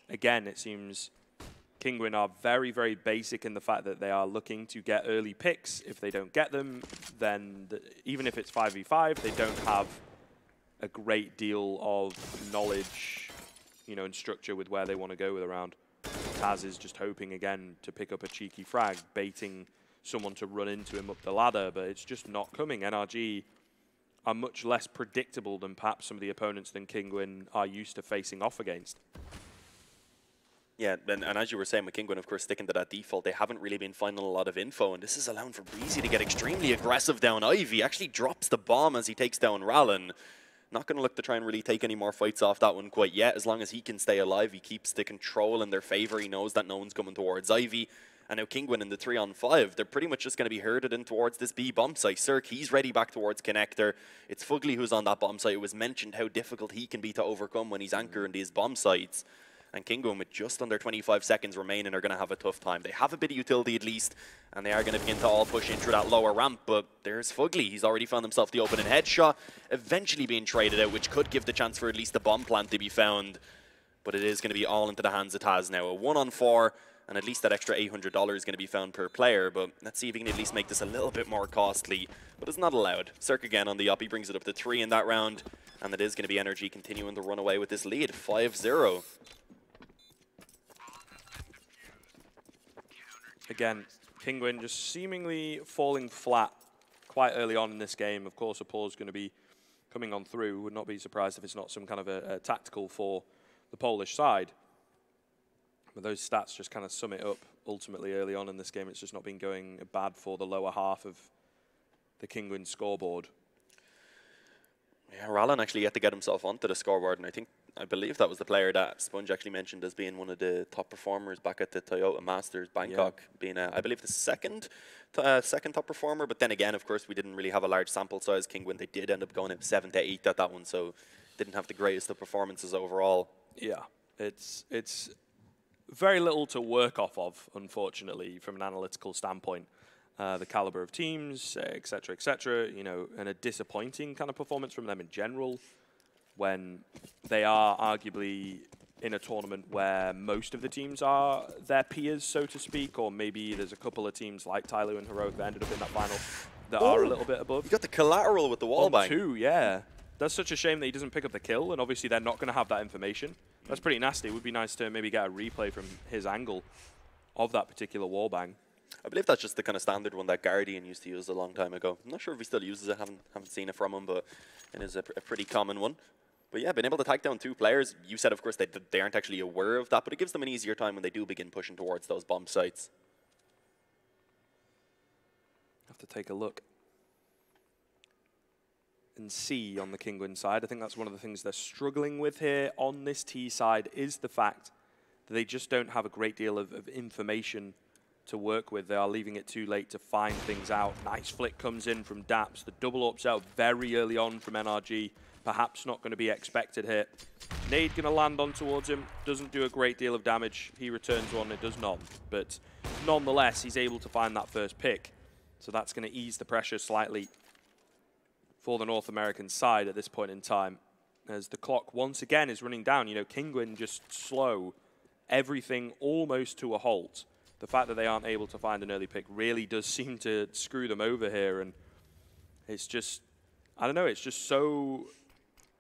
Again, it seems Kinguin are very, very basic in the fact that they are looking to get early picks. If they don't get them, then even if it's 5v5, they don't have a great deal of knowledge, you know, and structure with where they want to go with a round. Taz is just hoping again to pick up a cheeky frag, baiting someone to run into him up the ladder, but it's just not coming. NRG are much less predictable than perhaps some of the opponents than Kinguin are used to facing off against. Yeah, and as you were saying with Kinguin, of course, sticking to that default, they haven't really been finding a lot of info, and this is allowing for Breezy to get extremely aggressive down Ivy. Actually drops the bomb as he takes down Rallen. Not going to look to try and really take any more fights off that one quite yet. As long as he can stay alive, he keeps the control in their favor. He knows that no one's coming towards Ivy. And now Kinguin in the 3-on-5, they're pretty much just going to be herded in towards this B bomb site. Cirque, he's ready back towards Connector. It's Fugly who's on that bomb site. It was mentioned how difficult he can be to overcome when he's anchoring these bomb sites. And Kinguin, with just under 25 seconds remaining, are going to have a tough time. They have a bit of utility at least, and they are going to begin to all push in through that lower ramp. But there's Fugly. He's already found himself the opening headshot, eventually being traded out, which could give the chance for at least a bomb plant to be found. But it is going to be all into the hands of Taz now. A 1-on-4. And at least that extra $800 is going to be found per player. But let's see if we can at least make this a little bit more costly. But it's not allowed. Cirque again on the up. He brings it up to 3 in that round. And it is going to be NRG continuing to run away with this lead. 5-0. Again, Kinguin just seemingly falling flat quite early on in this game. Of course, a pause is going to be coming on through. Would not be surprised if it's not some kind of a tactical for the Polish side. But those stats just kind of sum it up ultimately early on in this game. It's just not been going bad for the lower half of the Kinguin scoreboard. Yeah, Rallan actually had to get himself onto the scoreboard, and I believe that was the player that Sponge actually mentioned as being one of the top performers back at the Toyota Masters Bangkok, being, I believe, the second top performer. But then again, of course, we didn't really have a large sample size. Kinguin, they did end up going up 7 to 8 at that one, so didn't have the greatest of performances overall. Yeah, it's very little to work off of, unfortunately, from an analytical standpoint. The caliber of teams, et cetera, you know, and a disappointing kind of performance from them in general, when they are arguably in a tournament where most of the teams are their peers, so to speak, or maybe there's a couple of teams like Tyloo and Heroic that ended up in that final that are a little bit above. You got the collateral with the wall bang. 2, yeah. That's such a shame that he doesn't pick up the kill, and obviously they're not going to have that information. That's pretty nasty. It would be nice to maybe get a replay from his angle of that particular wall bang. I believe that's just the kind of standard one that Guardian used to use a long time ago. I'm not sure if he still uses it. Haven't seen it from him, but it is a pretty common one. But yeah, being able to tag down 2 players, you said, of course, they aren't actually aware of that, but it gives them an easier time when they do begin pushing towards those bomb sites. Have to take a look and see on the Kinguin side. I think that's one of the things they're struggling with here on this T side is the fact that they just don't have a great deal of information to work with. They are leaving it too late to find things out. Nice flick comes in from Daps. The double upset very early on from NRG. Perhaps not going to be expected here. Nade going to land on towards him. Doesn't do a great deal of damage. He returns one, it does not. But nonetheless, he's able to find that first pick. So that's going to ease the pressure slightly for the North American side at this point in time. As the clock once again is running down. You know, Kinguin just slow everything almost to a halt. The fact that they aren't able to find an early pick really does seem to screw them over here. And it's just, I don't know, it's just so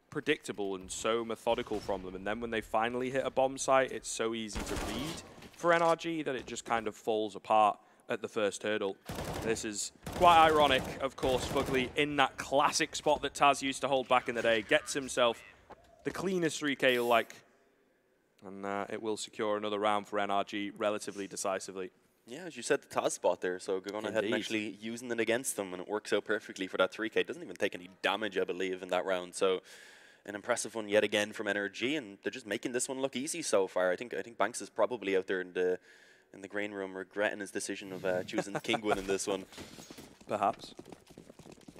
predictable and so methodical from them. And then when they finally hit a bomb site, it's so easy to read for NRG that it just kind of falls apart at the first hurdle. This is quite ironic, of course. Fugly in that classic spot that Taz used to hold back in the day, gets himself the cleanest 3K you'll like. And it will secure another round for NRG relatively decisively. Yeah, as you said, the Taz spot there, so going ahead and actually using it against them, and it works out perfectly for that 3K. Doesn't even take any damage, I believe, in that round. So an impressive one yet again from NRG, and they're just making this one look easy so far. I think Banks is probably out there in the green room regretting his decision of choosing Kinguin in this one. Perhaps.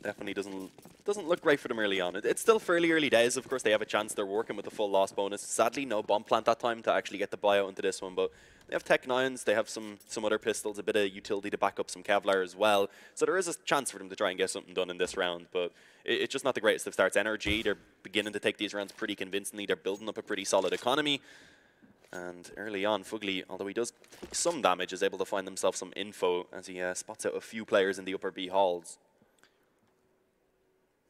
Definitely doesn't look great for them early on. It's still fairly early days. Of course, they have a chance. They're working with the full loss bonus. Sadly, no bomb plant that time to actually get the buyout into this one, but they have Tech 9s. They have some other pistols, a bit of utility to back up some Kevlar as well. So there is a chance for them to try and get something done in this round, but it's just not the greatest of starts. NRG, they're beginning to take these rounds pretty convincingly. They're building up a pretty solid economy. And early on, Fugly, although he does take some damage, is able to find himself some info as he spots out a few players in the upper B halls.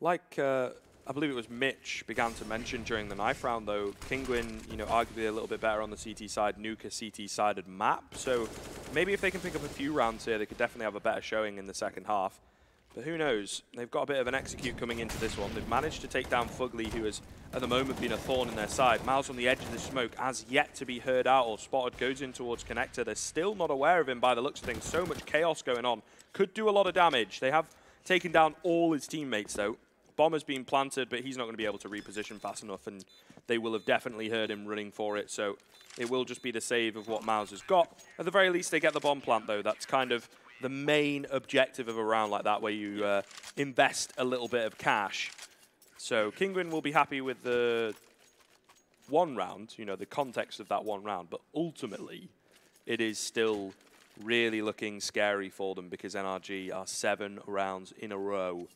Like, I believe it was Mitch began to mention during the knife round, though, Kinguin, you know, arguably a little bit better on the CT side, Nuka CT-sided map. So maybe if they can pick up a few rounds here, they could definitely have a better showing in the second half. But who knows? They've got a bit of an execute coming into this one. They've managed to take down Fugly, who has, at the moment, been a thorn in their side. Miles on the edge of the smoke, as yet to be heard out or spotted, goes in towards Connector. They're still not aware of him by the looks of things. So much chaos going on. Could do a lot of damage. They have taken down all his teammates, though. Bomb has been planted, but he's not going to be able to reposition fast enough, and they will have definitely heard him running for it. So it will just be the save of what Miles has got. At the very least, they get the bomb plant, though. That's kind of the main objective of a round like that, where you invest a little bit of cash. So Kinguin will be happy with the one round, you know, the context of that one round. But ultimately, it is still really looking scary for them, because NRG are 7 rounds in a row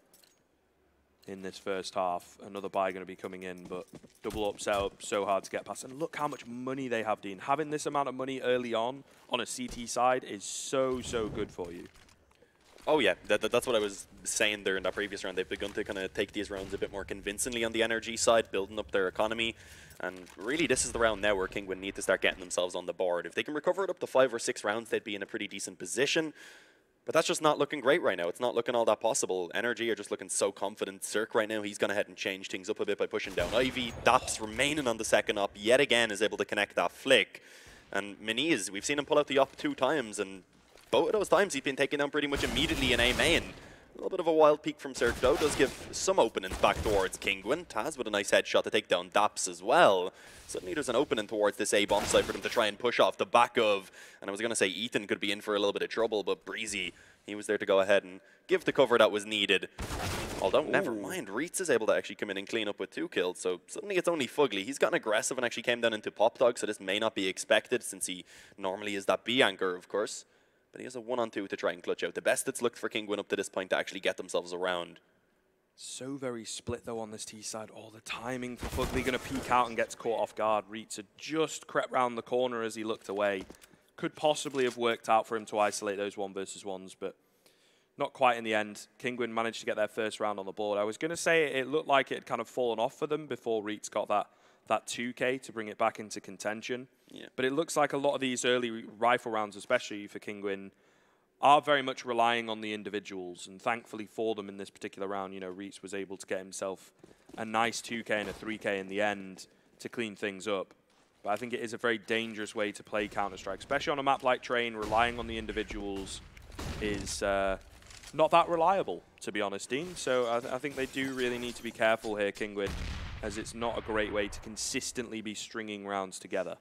in this first half. Another buy going to be coming in, but double up setup, so hard to get past. And look how much money they have, Dean. Having this amount of money early on a CT side is so, so good for you. Oh yeah, that's what I was saying there in that previous round. They've begun to kind of take these rounds a bit more convincingly on the NRG side, building up their economy. And really, this is the round now where Kinguin need to start getting themselves on the board. If they can recover it up to 5 or 6 rounds, they'd be in a pretty decent position. But that's just not looking great right now. It's not looking all that possible. NRG are just looking so confident. Cirque right now, he's gone ahead and changed things up a bit by pushing down Ivy. Daps remaining on the second op, yet again is able to connect that flick. And Miniz, we've seen him pull out the op 2 times, and both of those times he's been taken down pretty much immediately in A main. A little bit of a wild peek from Cirque though, does give some openings back towards Kinguin. Taz with a nice headshot to take down Daps as well. Suddenly there's an opening towards this A bomb site for them to try and push off the back of, and I was going to say Ethan could be in for a little bit of trouble, but Breezy, he was there to go ahead and give the cover that was needed. Although, never mind, Reitz is able to actually come in and clean up with 2 kills, so suddenly it's only Fugly. He's gotten aggressive and actually came down into Pop Dog, so this may not be expected since he normally is that B anchor, of course. But he has a 1-on-2 to try and clutch out. The best it's looked for Kinguin up to this point to actually get themselves around. So very split, though, on this T side. Oh, the timing for Fugly going to peek out and gets caught off guard. Reitz had just crept round the corner as he looked away. Could possibly have worked out for him to isolate those 1v1s, but not quite in the end. Kinguin managed to get their first round on the board. I was going to say it looked like it had kind of fallen off for them before Reitz got that 2K to bring it back into contention. Yeah. But it looks like a lot of these early rifle rounds, especially for Kinguin, are very much relying on the individuals. And thankfully for them in this particular round, you know, Reitz was able to get himself a nice 2K and a 3K in the end to clean things up. But I think it is a very dangerous way to play Counter-Strike, especially on a map like Train. Relying on the individuals is not that reliable, to be honest, Dean. So I think they do really need to be careful here, Kinguin, as it's not a great way to consistently be stringing rounds together.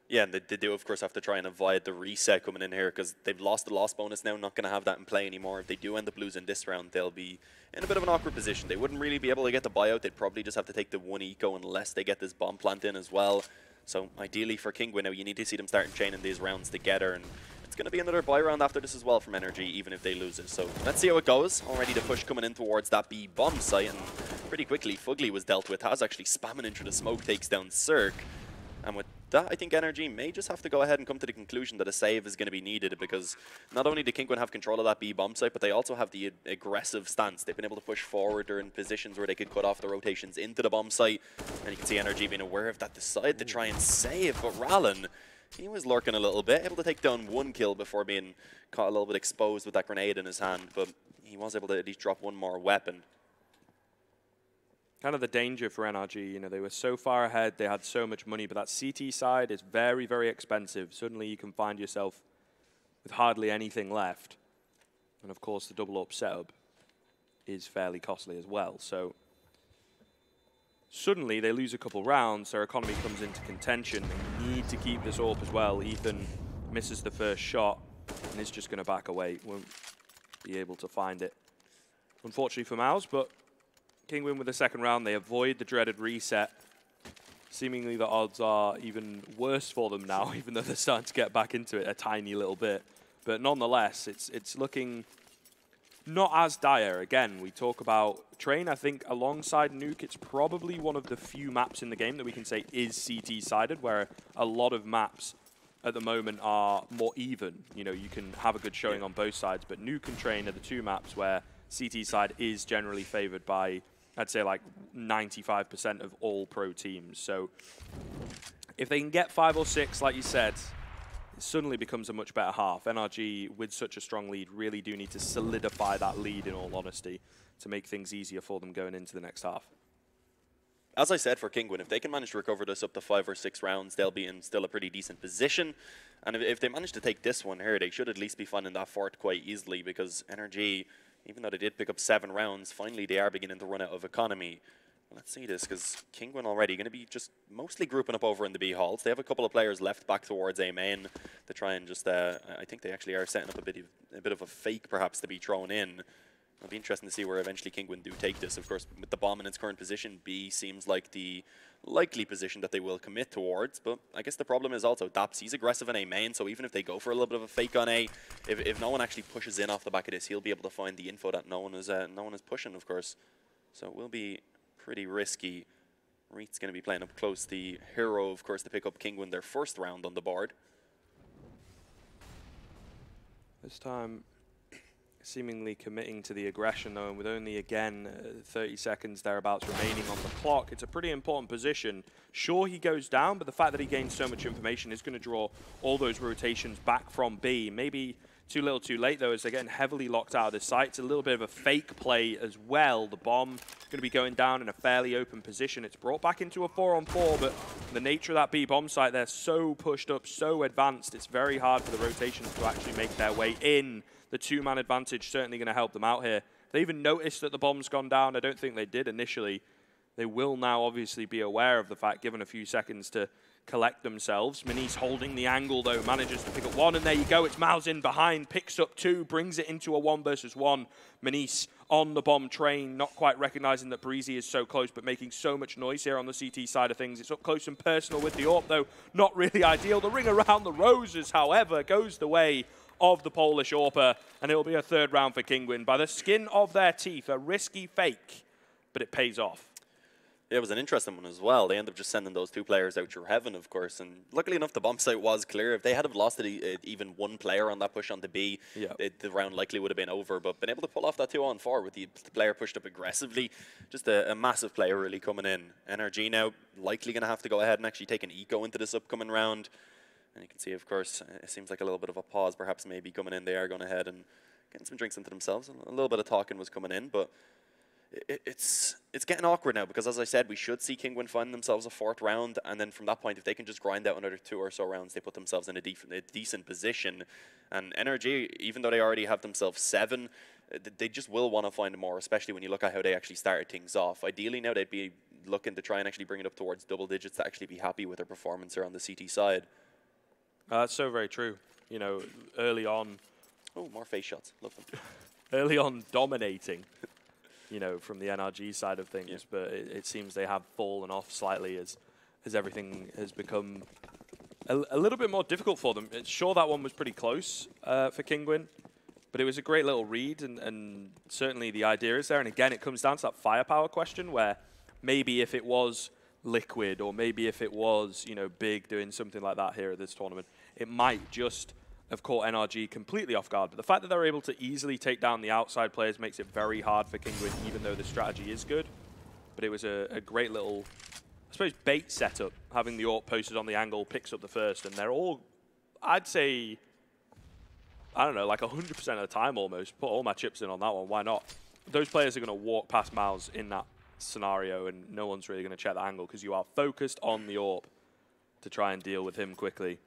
Yeah, and they do, of course, have to try and avoid the reset coming in here because they've lost the loss bonus now, not going to have that in play anymore. If they do end up losing this round, they'll be in a bit of an awkward position. They wouldn't really be able to get the buyout. They'd probably just have to take the 1 eco unless they get this bomb plant in as well. So ideally for Kinguin now, you need to see them starting chaining these rounds together, and it's going to be another buy round after this as well from NRG, even if they lose it. So let's see how it goes. Already the push coming in towards that B bomb site, and pretty quickly Fugly was dealt with. Taz actually spamming into the smoke, takes down Cirque. And with that, I think NRG may just have to go ahead and come to the conclusion that a save is going to be needed, because not only did Kinguin have control of that B bomb site, but they also have the aggressive stance. They've been able to push forward. They're in positions where they could cut off the rotations into the bomb site. And you can see NRG being aware of that, decide to try and save. But Rallen, he was lurking a little bit, able to take down 1 kill before being caught a little bit exposed with that grenade in his hand. But he was able to at least drop 1 more weapon. Kind of the danger for NRG, you know, they were so far ahead, they had so much money, but that CT side is very, very expensive. Suddenly you can find yourself with hardly anything left. And of course the double up setup is fairly costly as well. So suddenly they lose a couple rounds, their economy comes into contention. They need to keep this up as well. Ethan misses the first shot and is just going to back away. Won't be able to find it, unfortunately for Mouse, but Kinguin with the second round, they avoid the dreaded reset. Seemingly the odds are even worse for them now, even though they're starting to get back into it a tiny little bit. But nonetheless, it's looking not as dire. Again, we talk about Train, I think alongside Nuke, it's probably one of the few maps in the game that we can say is CT-sided, where a lot of maps at the moment are more even. You know, you can have a good showing on both sides, but Nuke and Train are the 2 maps where CT side is generally favored by, I'd say, like 95% of all pro teams. So if they can get 5 or 6, like you said, it suddenly becomes a much better half. NRG, with such a strong lead, really do need to solidify that lead, in all honesty, to make things easier for them going into the next half. As I said for Kinguin, if they can manage to recover this up to 5 or 6 rounds, they'll be in still a pretty decent position. And if they manage to take this one here, they should at least be finding that fort quite easily, because NRG, even though they did pick up 7 rounds, finally they are beginning to run out of economy. Let's see this, because Kinguin already going to be just mostly grouping up over in the B halls. They have a couple of players left back towards A main to try and just, I think they actually are setting up a bit of a fake perhaps to be thrown in. It'll be interesting to see where eventually Kinguin do take this. Of course, with the bomb in its current position, B seems like the likely position that they will commit towards. But I guess the problem is also Daps, he's aggressive in A main, so even if they go for a little bit of a fake on A, if no one actually pushes in off the back of this, he'll be able to find the info that no one is pushing, of course. So it will be pretty risky. Reit's going to be playing up close. The hero, of course, to pick up Kinguin their first round on the board. This time, seemingly committing to the aggression, though, and with only, again, 30 seconds thereabouts remaining on the clock. It's a pretty important position. Sure, he goes down, but the fact that he gains so much information is going to draw all those rotations back from B. Maybe Too little, too late, though, as they're getting heavily locked out of the site. It's a little bit of a fake play as well. The bomb going to be going down in a fairly open position. It's brought back into a 4-on-4, but the nature of that B bomb site, they're so pushed up, so advanced, it's very hard for the rotations to actually make their way in. The 2-man advantage certainly going to help them out here. They even noticed that the bomb's gone down. I don't think they did initially. They will now obviously be aware of the fact, given a few seconds to collect themselves. Manice holding the angle, though, manages to pick up 1, and there you go. It's Miles in behind, picks up 2, brings it into a 1 versus 1. Manice on the bomb train, not quite recognizing that Breezy is so close, but making so much noise here on the CT side of things. It's up close and personal with the AWP, though, not really ideal. The ring around the roses, however, goes the way of the Polish AWPer, and it'll be a 3rd round for Kinguin. By the skin of their teeth, a risky fake, but it pays off. Yeah, it was an interesting one as well. They ended up just sending those 2 players out through heaven, of course, and luckily enough, the bomb site was clear. If they had have lost even 1 player on that push onto B, the round likely would have been over, but been able to pull off that 2-on-4 with the player pushed up aggressively, just a massive player really coming in. NRG now likely going to have to go ahead and actually take an eco into this upcoming round. And you can see, of course, it seems like a little bit of a pause, perhaps maybe coming in. They are going ahead and getting some drinks into themselves. A little bit of talking was coming in, but it's getting awkward now because, as I said, we should see Kinguin find themselves a 4th round, and then from that point, if they can just grind out another 2 or so rounds, they put themselves in a decent position. And NRG, even though they already have themselves 7, they just will want to find more, especially when you look at how they actually started things off. Ideally, now they'd be looking to try and actually bring it up towards double digits to actually be happy with their performance here on the CT side. That's so very true. You know, early on... Oh, more face shots. Love them. Early on, dominating, you know, from the NRG side of things, but it seems they have fallen off slightly as everything has become a little bit more difficult for them. Sure, that one was pretty close for Kinguin, but it was a great little read, and certainly the idea is there. And again, it comes down to that firepower question where maybe if it was Liquid or maybe if it was, you know, Big doing something like that here at this tournament, it might just have caught NRG completely off guard. But the fact that they're able to easily take down the outside players makes it very hard for Kinguin, even though the strategy is good. But it was a great little, I suppose, bait setup, having the AWP posted on the angle, picks up the first, and they're all, I'd say, I don't know, like 100% of the time almost. Put all my chips in on that one, why not? Those players are going to walk past Miles in that scenario, and no one's really going to check that angle because you are focused on the AWP to try and deal with him quickly.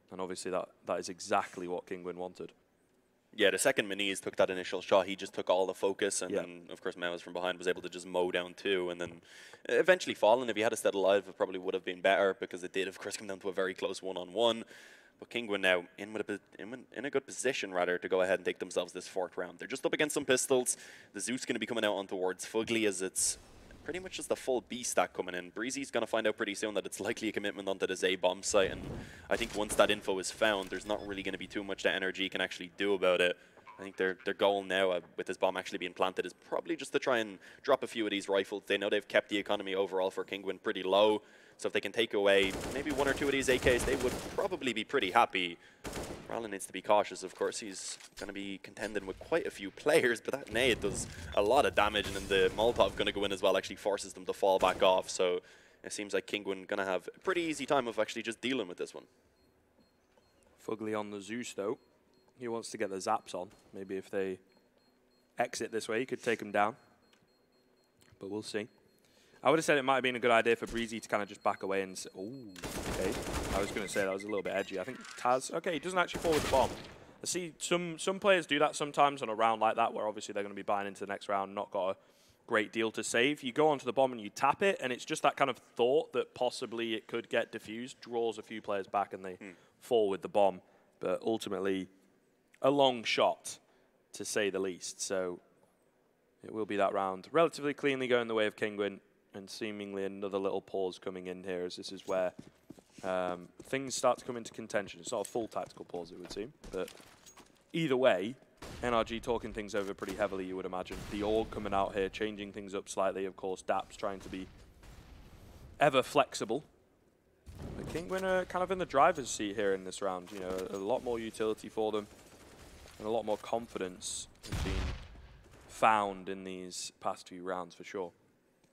And obviously that is exactly what Kinguin wanted. Yeah, the second Maniz took that initial shot, he just took all the focus, and then, of course, Mewes from behind was able to just mow down 2, and then eventually fallen. If he had stayed alive, it probably would have been better, because it did, of course, come down to a very close 1-on-1. But Kinguin now in a good position, rather, to go ahead and take themselves this 4th round. They're just up against some pistols. The Zeus going to be coming out on towards Fugly, as it's pretty much just the full B stack coming in. Breezy's going to find out pretty soon that it's likely a commitment onto this A bomb site, and I think once that info is found, there's not really going to be too much that NRG can actually do about it. I think their goal now, with this bomb actually being planted, is probably just to try and drop a few of these rifles. They know they've kept the economy overall for Kinguin pretty low, so if they can take away maybe 1 or 2 of these AKs, they would probably be pretty happy. Rallen needs to be cautious, of course. He's going to be contending with quite a few players, but that nade does a lot of damage, and then the Molotov going to go in as well, actually forces them to fall back off. So it seems like Kinguin going to have a pretty easy time of actually just dealing with this one. Fugly on the Zeus, though. He wants to get the zaps on. Maybe if they exit this way, he could take them down. But we'll see. I would have said it might have been a good idea for Breezy to kind of just back away and say, oh, okay. I was going to say that was a little bit edgy. I think Taz, okay, he doesn't actually fall with the bomb. I see some players do that sometimes on a round like that, where obviously they're going to be buying into the next round, not got a great deal to save. You go onto the bomb and you tap it, and it's just that kind of thought that possibly it could get diffused, draws a few players back, and they fall with the bomb. But ultimately, a long shot, to say the least. So it will be that round. Relatively cleanly going the way of Kinguin, and seemingly another little pause coming in here, as this is where things start to come into contention. It's not a full tactical pause, it would seem, but either way, NRG talking things over pretty heavily, you would imagine. The org coming out here, changing things up slightly, of course. Daps trying to be ever flexible. But Kinguin are kind of in the driver's seat here in this round. You know, a lot more utility for them, and a lot more confidence has been found in these past few rounds, for sure.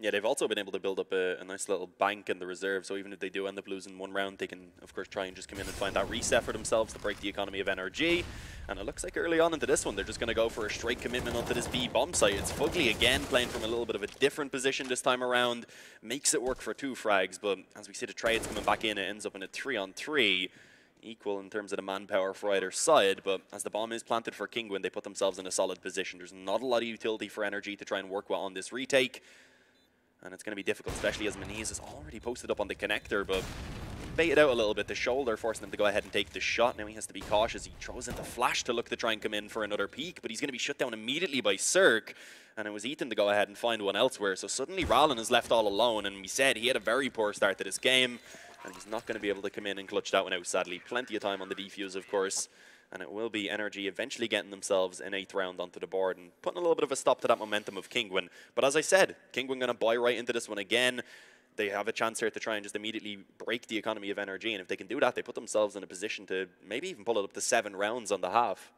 Yeah, they've also been able to build up a nice little bank in the reserve, so even if they do end up losing one round, they can, of course, try and just come in and find that reset for themselves to break the economy of NRG. And it looks like early on into this one, they're just going to go for a straight commitment onto this B bomb site. It's Fugly again playing from a little bit of a different position this time around. Makes it work for 2 frags, but as we see the trades coming back in, it ends up in a 3-on-3. Equal in terms of the manpower for either side, but as the bomb is planted for Kinguin, they put themselves in a solid position. There's not a lot of utility for NRG to try and work well on this retake. And it's going to be difficult, especially as Maniz is already posted up on the connector, but baited out a little bit. The shoulder forcing him to go ahead and take the shot. Now he has to be cautious. He throws in the flash to look to try and come in for another peek, but he's going to be shut down immediately by Cirque. And it was Ethan to go ahead and find one elsewhere. So suddenly Rallen is left all alone, and we said he had a very poor start to this game, and he's not going to be able to come in and clutch that one out, sadly. Plenty of time on the defuse, of course. And it will be NRG eventually getting themselves an 8th round onto the board and putting a little bit of a stop to that momentum of Kinguin. But as I said, Kinguin going to buy right into this one again. They have a chance here to try and just immediately break the economy of NRG. And if they can do that, they put themselves in a position to maybe even pull it up to 7 rounds on the half.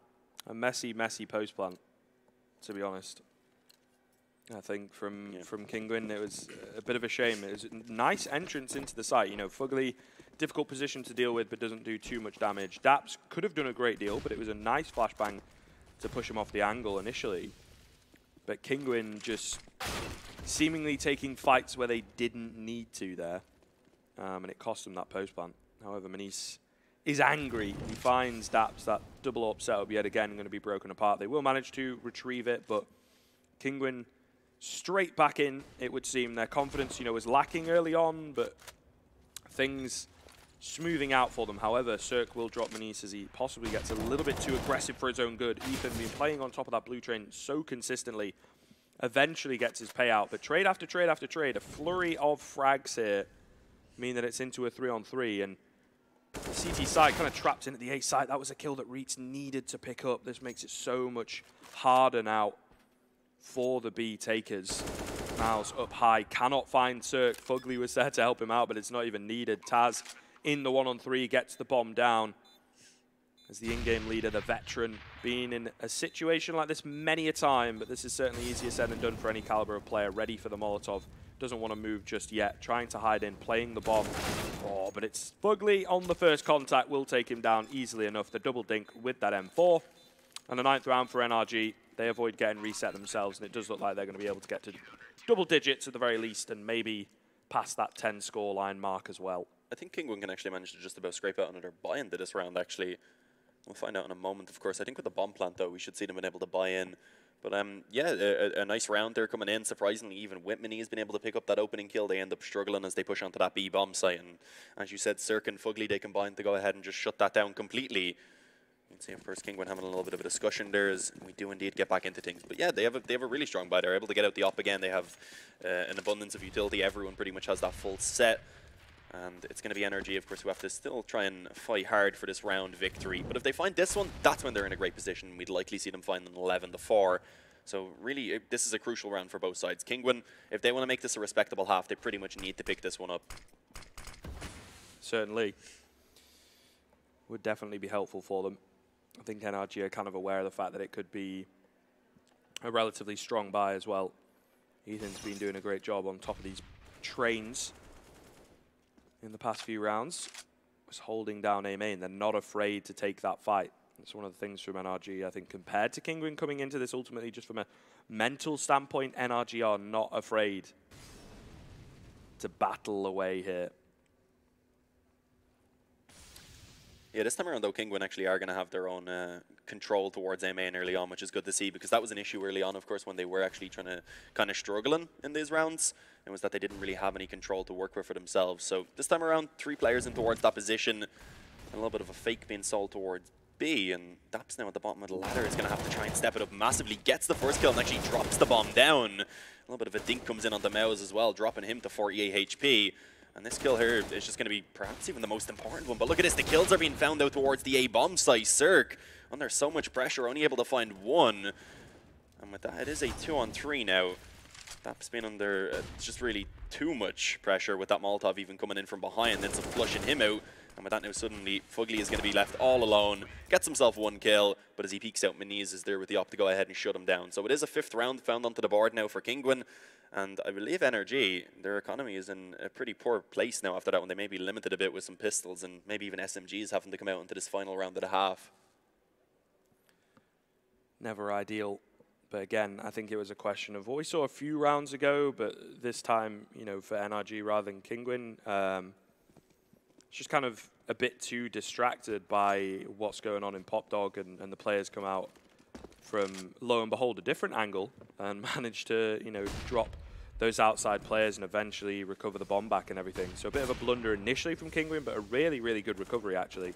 A messy post plant, to be honest. I think from Kinguin, it was a bit of a shame. It was a nice entrance into the site. You know, Fugly, difficult position to deal with, but doesn't do too much damage. Daps could have done a great deal, but it was a nice flashbang to push him off the angle initially. But Kinguin just seemingly taking fights where they didn't need to there. And it cost them that post plant. However, Maniz is angry. He finds Daps, that double up setup yet again going to be broken apart. They will manage to retrieve it, but Kinguin straight back in, it would seem. Their confidence, you know, was lacking early on, but things smoothing out for them. However, Cirque will drop Maniz as he possibly gets a little bit too aggressive for his own good. Ethan been playing on top of that blue train so consistently, eventually gets his payout. But trade after trade after trade, a flurry of frags here mean that it's into a 3-on-3. And CT side kind of trapped in at the A site. That was a kill that Reitz needed to pick up. This makes it so much harder now for the B takers. Mouse up high, cannot find Cirque. Fugly was there to help him out, but it's not even needed. Taz in the 1-on-3 gets the bomb down. As the in-game leader, the veteran, being in a situation like this many a time, but this is certainly easier said than done for any caliber of player. Ready for the Molotov, doesn't want to move just yet, trying to hide in, playing the bomb. Oh, but it's Fugly on the first contact, will take him down easily enough. The double dink with that M4. And the 9th round for NRG, they avoid getting reset themselves, and it does look like they're going to be able to get to double digits at the very least, and maybe past that 10 score line mark as well. I think Kinguin can actually manage to just about scrape out another buy into this round, actually. We'll find out in a moment, of course. I think with the bomb plant, though, we should see them being able to buy in. But yeah, a nice round there coming in. Surprisingly, even Whitmany has been able to pick up that opening kill. They end up struggling as they push onto that B bomb site. And as you said, Cirque and Fugly, they combine to go ahead and just shut that down completely. You can see, of course, Kinguin having a little bit of a discussion there as we do indeed get back into things. But yeah, they have a really strong buy. They're able to get out the op again. They have an abundance of utility. Everyone pretty much has that full set. And it's going to be NRG, of course, who have to still try and fight hard for this round victory. But if they find this one, that's when they're in a great position. We'd likely see them find an 11-4. So really, this is a crucial round for both sides. Kinguin, if they want to make this a respectable half, they pretty much need to pick this one up. Certainly. Would definitely be helpful for them. I think NRG are kind of aware of the fact that it could be a relatively strong buy as well. Ethan's been doing a great job on top of these trains in the past few rounds. Was holding down A main. They're not afraid to take that fight. It's one of the things from NRG, I think, compared to Kinguin coming into this ultimately just from a mental standpoint, NRG are not afraid to battle away here. Yeah, this time around, though, Kinguin actually are going to have their own control towards A main early on, which is good to see, because that was an issue early on, of course, when they were actually trying to kind of struggling in these rounds. It was that they didn't really have any control to work with for themselves. So this time around, 3 players in towards that position. A little bit of a fake being sold towards B, and Daps now at the bottom of the ladder is going to have to try and step it up massively. Gets the first kill and actually drops the bomb down. A little bit of a dink comes in on the Mouse as well, dropping him to 48 HP. And this kill here is just going to be perhaps even the most important one. But look at this, the kills are being found out towards the A bomb site. Cirque, under so much pressure, only able to find 1. And with that, it is a 2-on-3 now. Daps been under just really too much pressure with that Molotov even coming in from behind, then some flushing him out. And with that now, suddenly, Fugly is going to be left all alone. Gets himself 1 kill, but as he peeks out, Meniz is there with the op to go ahead and shut him down. So it is a 5th round found onto the board now for Kinguin. And I believe NRG, their economy is in a pretty poor place now after that one. They may be limited a bit with some pistols and maybe even SMGs having to come out into this final round and a half. Never ideal. But again, I think it was a question of what we saw a few rounds ago, but this time, you know, for NRG rather than Kinguin, it's just kind of a bit too distracted by what's going on in Pop Dog, and the players come out from, lo and behold, a different angle and manage to, you know, drop those outside players and eventually recover the bomb back and everything. So a bit of a blunder initially from Kinguin, but a really, really good recovery, actually.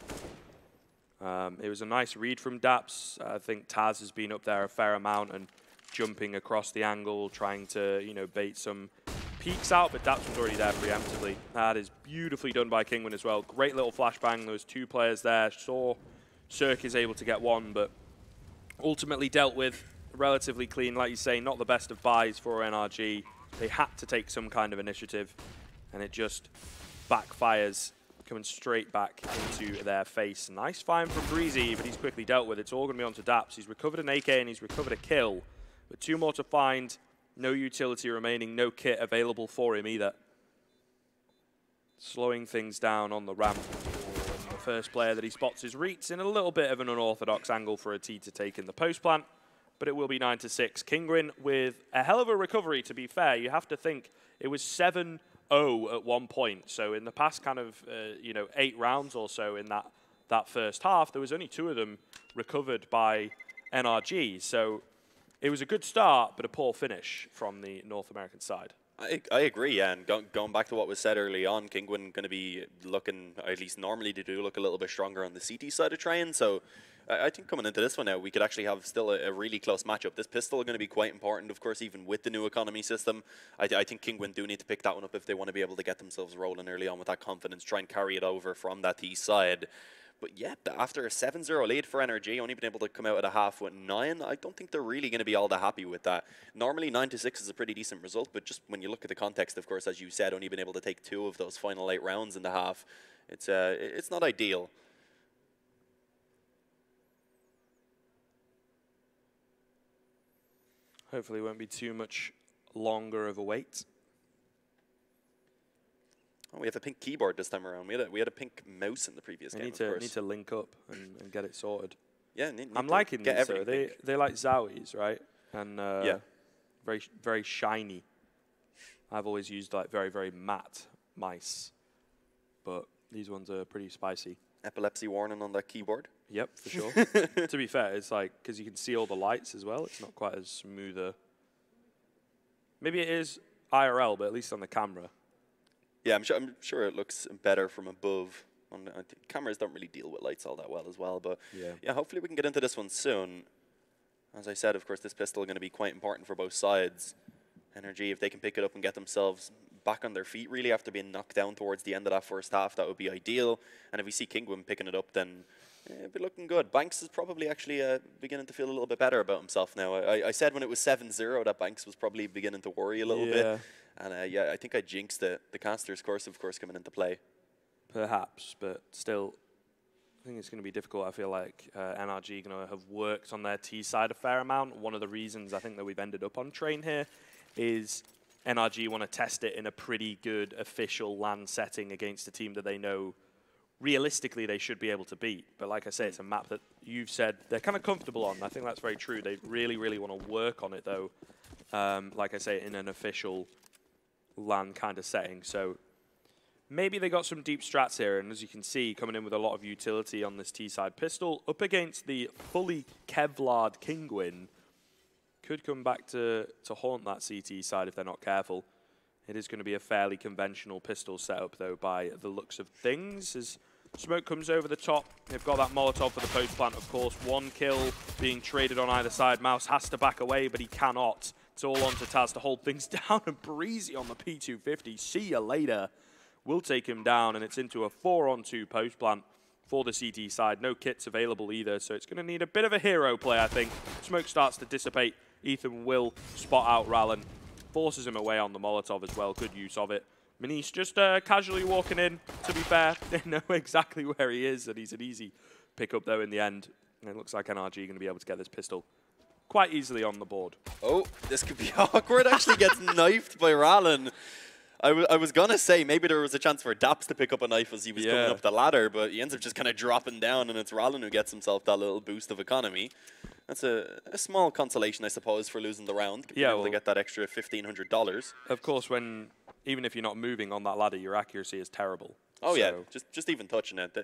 It was a nice read from Daps. I think Taz has been up there a fair amount and jumping across the angle, trying to, you know, bait some peeks out, but Daps was already there preemptively. That is beautifully done by Kinguin as well. Great little flashbang. There was 2 players there. Saw Cirque is able to get 1, but ultimately dealt with relatively clean. Like you say, not the best of buys for NRG. They had to take some kind of initiative, and it just backfires, coming straight back into their face. Nice find from Breezy, but he's quickly dealt with. It's all going to be onto Daps. He's recovered an AK and he's recovered a kill, but 2 more to find. No utility remaining, no kit available for him either. Slowing things down on the ramp. The first player that he spots is Reitz in a little bit of an unorthodox angle for a T to take in the post plant, but it will be 9-6. Kinguin with a hell of a recovery, to be fair. You have to think it was 7-0 at one point. So in the past kind of, you know, 8 rounds or so in that first half, there was only 2 of them recovered by NRG. So it was a good start, but a poor finish from the North American side. I agree, yeah, and going back to what was said early on, Kinguin going to be looking, at least normally they do look a little bit stronger on the CT side of Train, so I think coming into this one now, we could actually have still a really close matchup. This pistol is going to be quite important, of course, even with the new economy system. I think Kinguin do need to pick that one up if they want to be able to get themselves rolling early on with that confidence, try and carry it over from that T side. But yeah, after a 7-0 lead for NRG, only been able to come out at a half with 9, I don't think they're really going to be all that happy with that. Normally 9-6 is a pretty decent result, but just when you look at the context, of course, as you said, only been able to take 2 of those final 8 rounds in the half, it's not ideal. Hopefully it won't be too much longer of a wait. Oh, we have a pink keyboard this time around. We had a pink mouse in the previous game, Need to link up and get it sorted. Yeah, I'm liking these, though. They're like Zowies, right? And yeah, very, very shiny. I've always used like very, very matte mice, but these ones are pretty spicy. Epilepsy warning on that keyboard. Yep, for sure. To be fair, it's like, because you can see all the lights as well, it's not quite as smoother. Maybe it is IRL, but at least on the camera. Yeah, I'm sure it looks better from above. Cameras don't really deal with lights all that well as well, but yeah, hopefully we can get into this one soon. As I said, of course, this pistol is going to be quite important for both sides. NRG, if they can pick it up and get themselves back on their feet, really, after being knocked down towards the end of that first half, that would be ideal. And if we see Kinguin picking it up, then it'd be looking good. Banks is probably actually beginning to feel a little bit better about himself now. I said when it was 7-0 that Banks was probably beginning to worry a little bit. And yeah, I think I jinxed the caster's course, of course, coming into play. Perhaps, but still, I think it's going to be difficult. I feel like NRG going to have worked on their T side a fair amount. One of the reasons I think that we've ended up on Train here is NRG want to test it in a pretty good official LAN setting against a team that they know realistically they should be able to beat. But like I say, it's a map that you've said they're kind of comfortable on. I think that's very true. They really, really want to work on it, though, like I say, in an official LAN kind of setting. So maybe they got some deep strats here, and as you can see, coming in with a lot of utility on this T-side pistol, up against the fully Kevlar'd Kinguin, could come back to haunt that CT side if they're not careful. It is going to be a fairly conventional pistol setup, though, by the looks of things. As smoke comes over the top, they've got that Molotov for the post plant, of course. 1 kill being traded on either side. Mouse has to back away, but he cannot. It's all on to Taz to hold things down, and Breezy on the P250. See you later. Will take him down, and it's into a 4-on-2 post plant for the CT side. No kits available either, so it's going to need a bit of a hero play, I think. Smoke starts to dissipate. Ethan will spot out Rallen, forces him away on the Molotov as well. Good use of it. Minnie's just casually walking in, to be fair. They know exactly where he is, and he's an easy pick-up, though, in the end. And it looks like NRG going to be able to get this pistol quite easily on the board. Oh, this could be awkward. Actually gets knifed by Rallen. I was going to say maybe there was a chance for Daps to pick up a knife as he was coming up the ladder, but he ends up just kind of dropping down, and it's Rallen who gets himself that little boost of economy. That's a small consolation, I suppose, for losing the round. Yeah, able to get that extra $1,500. Of course, even if you're not moving on that ladder, your accuracy is terrible. Oh, so yeah, just even touching it.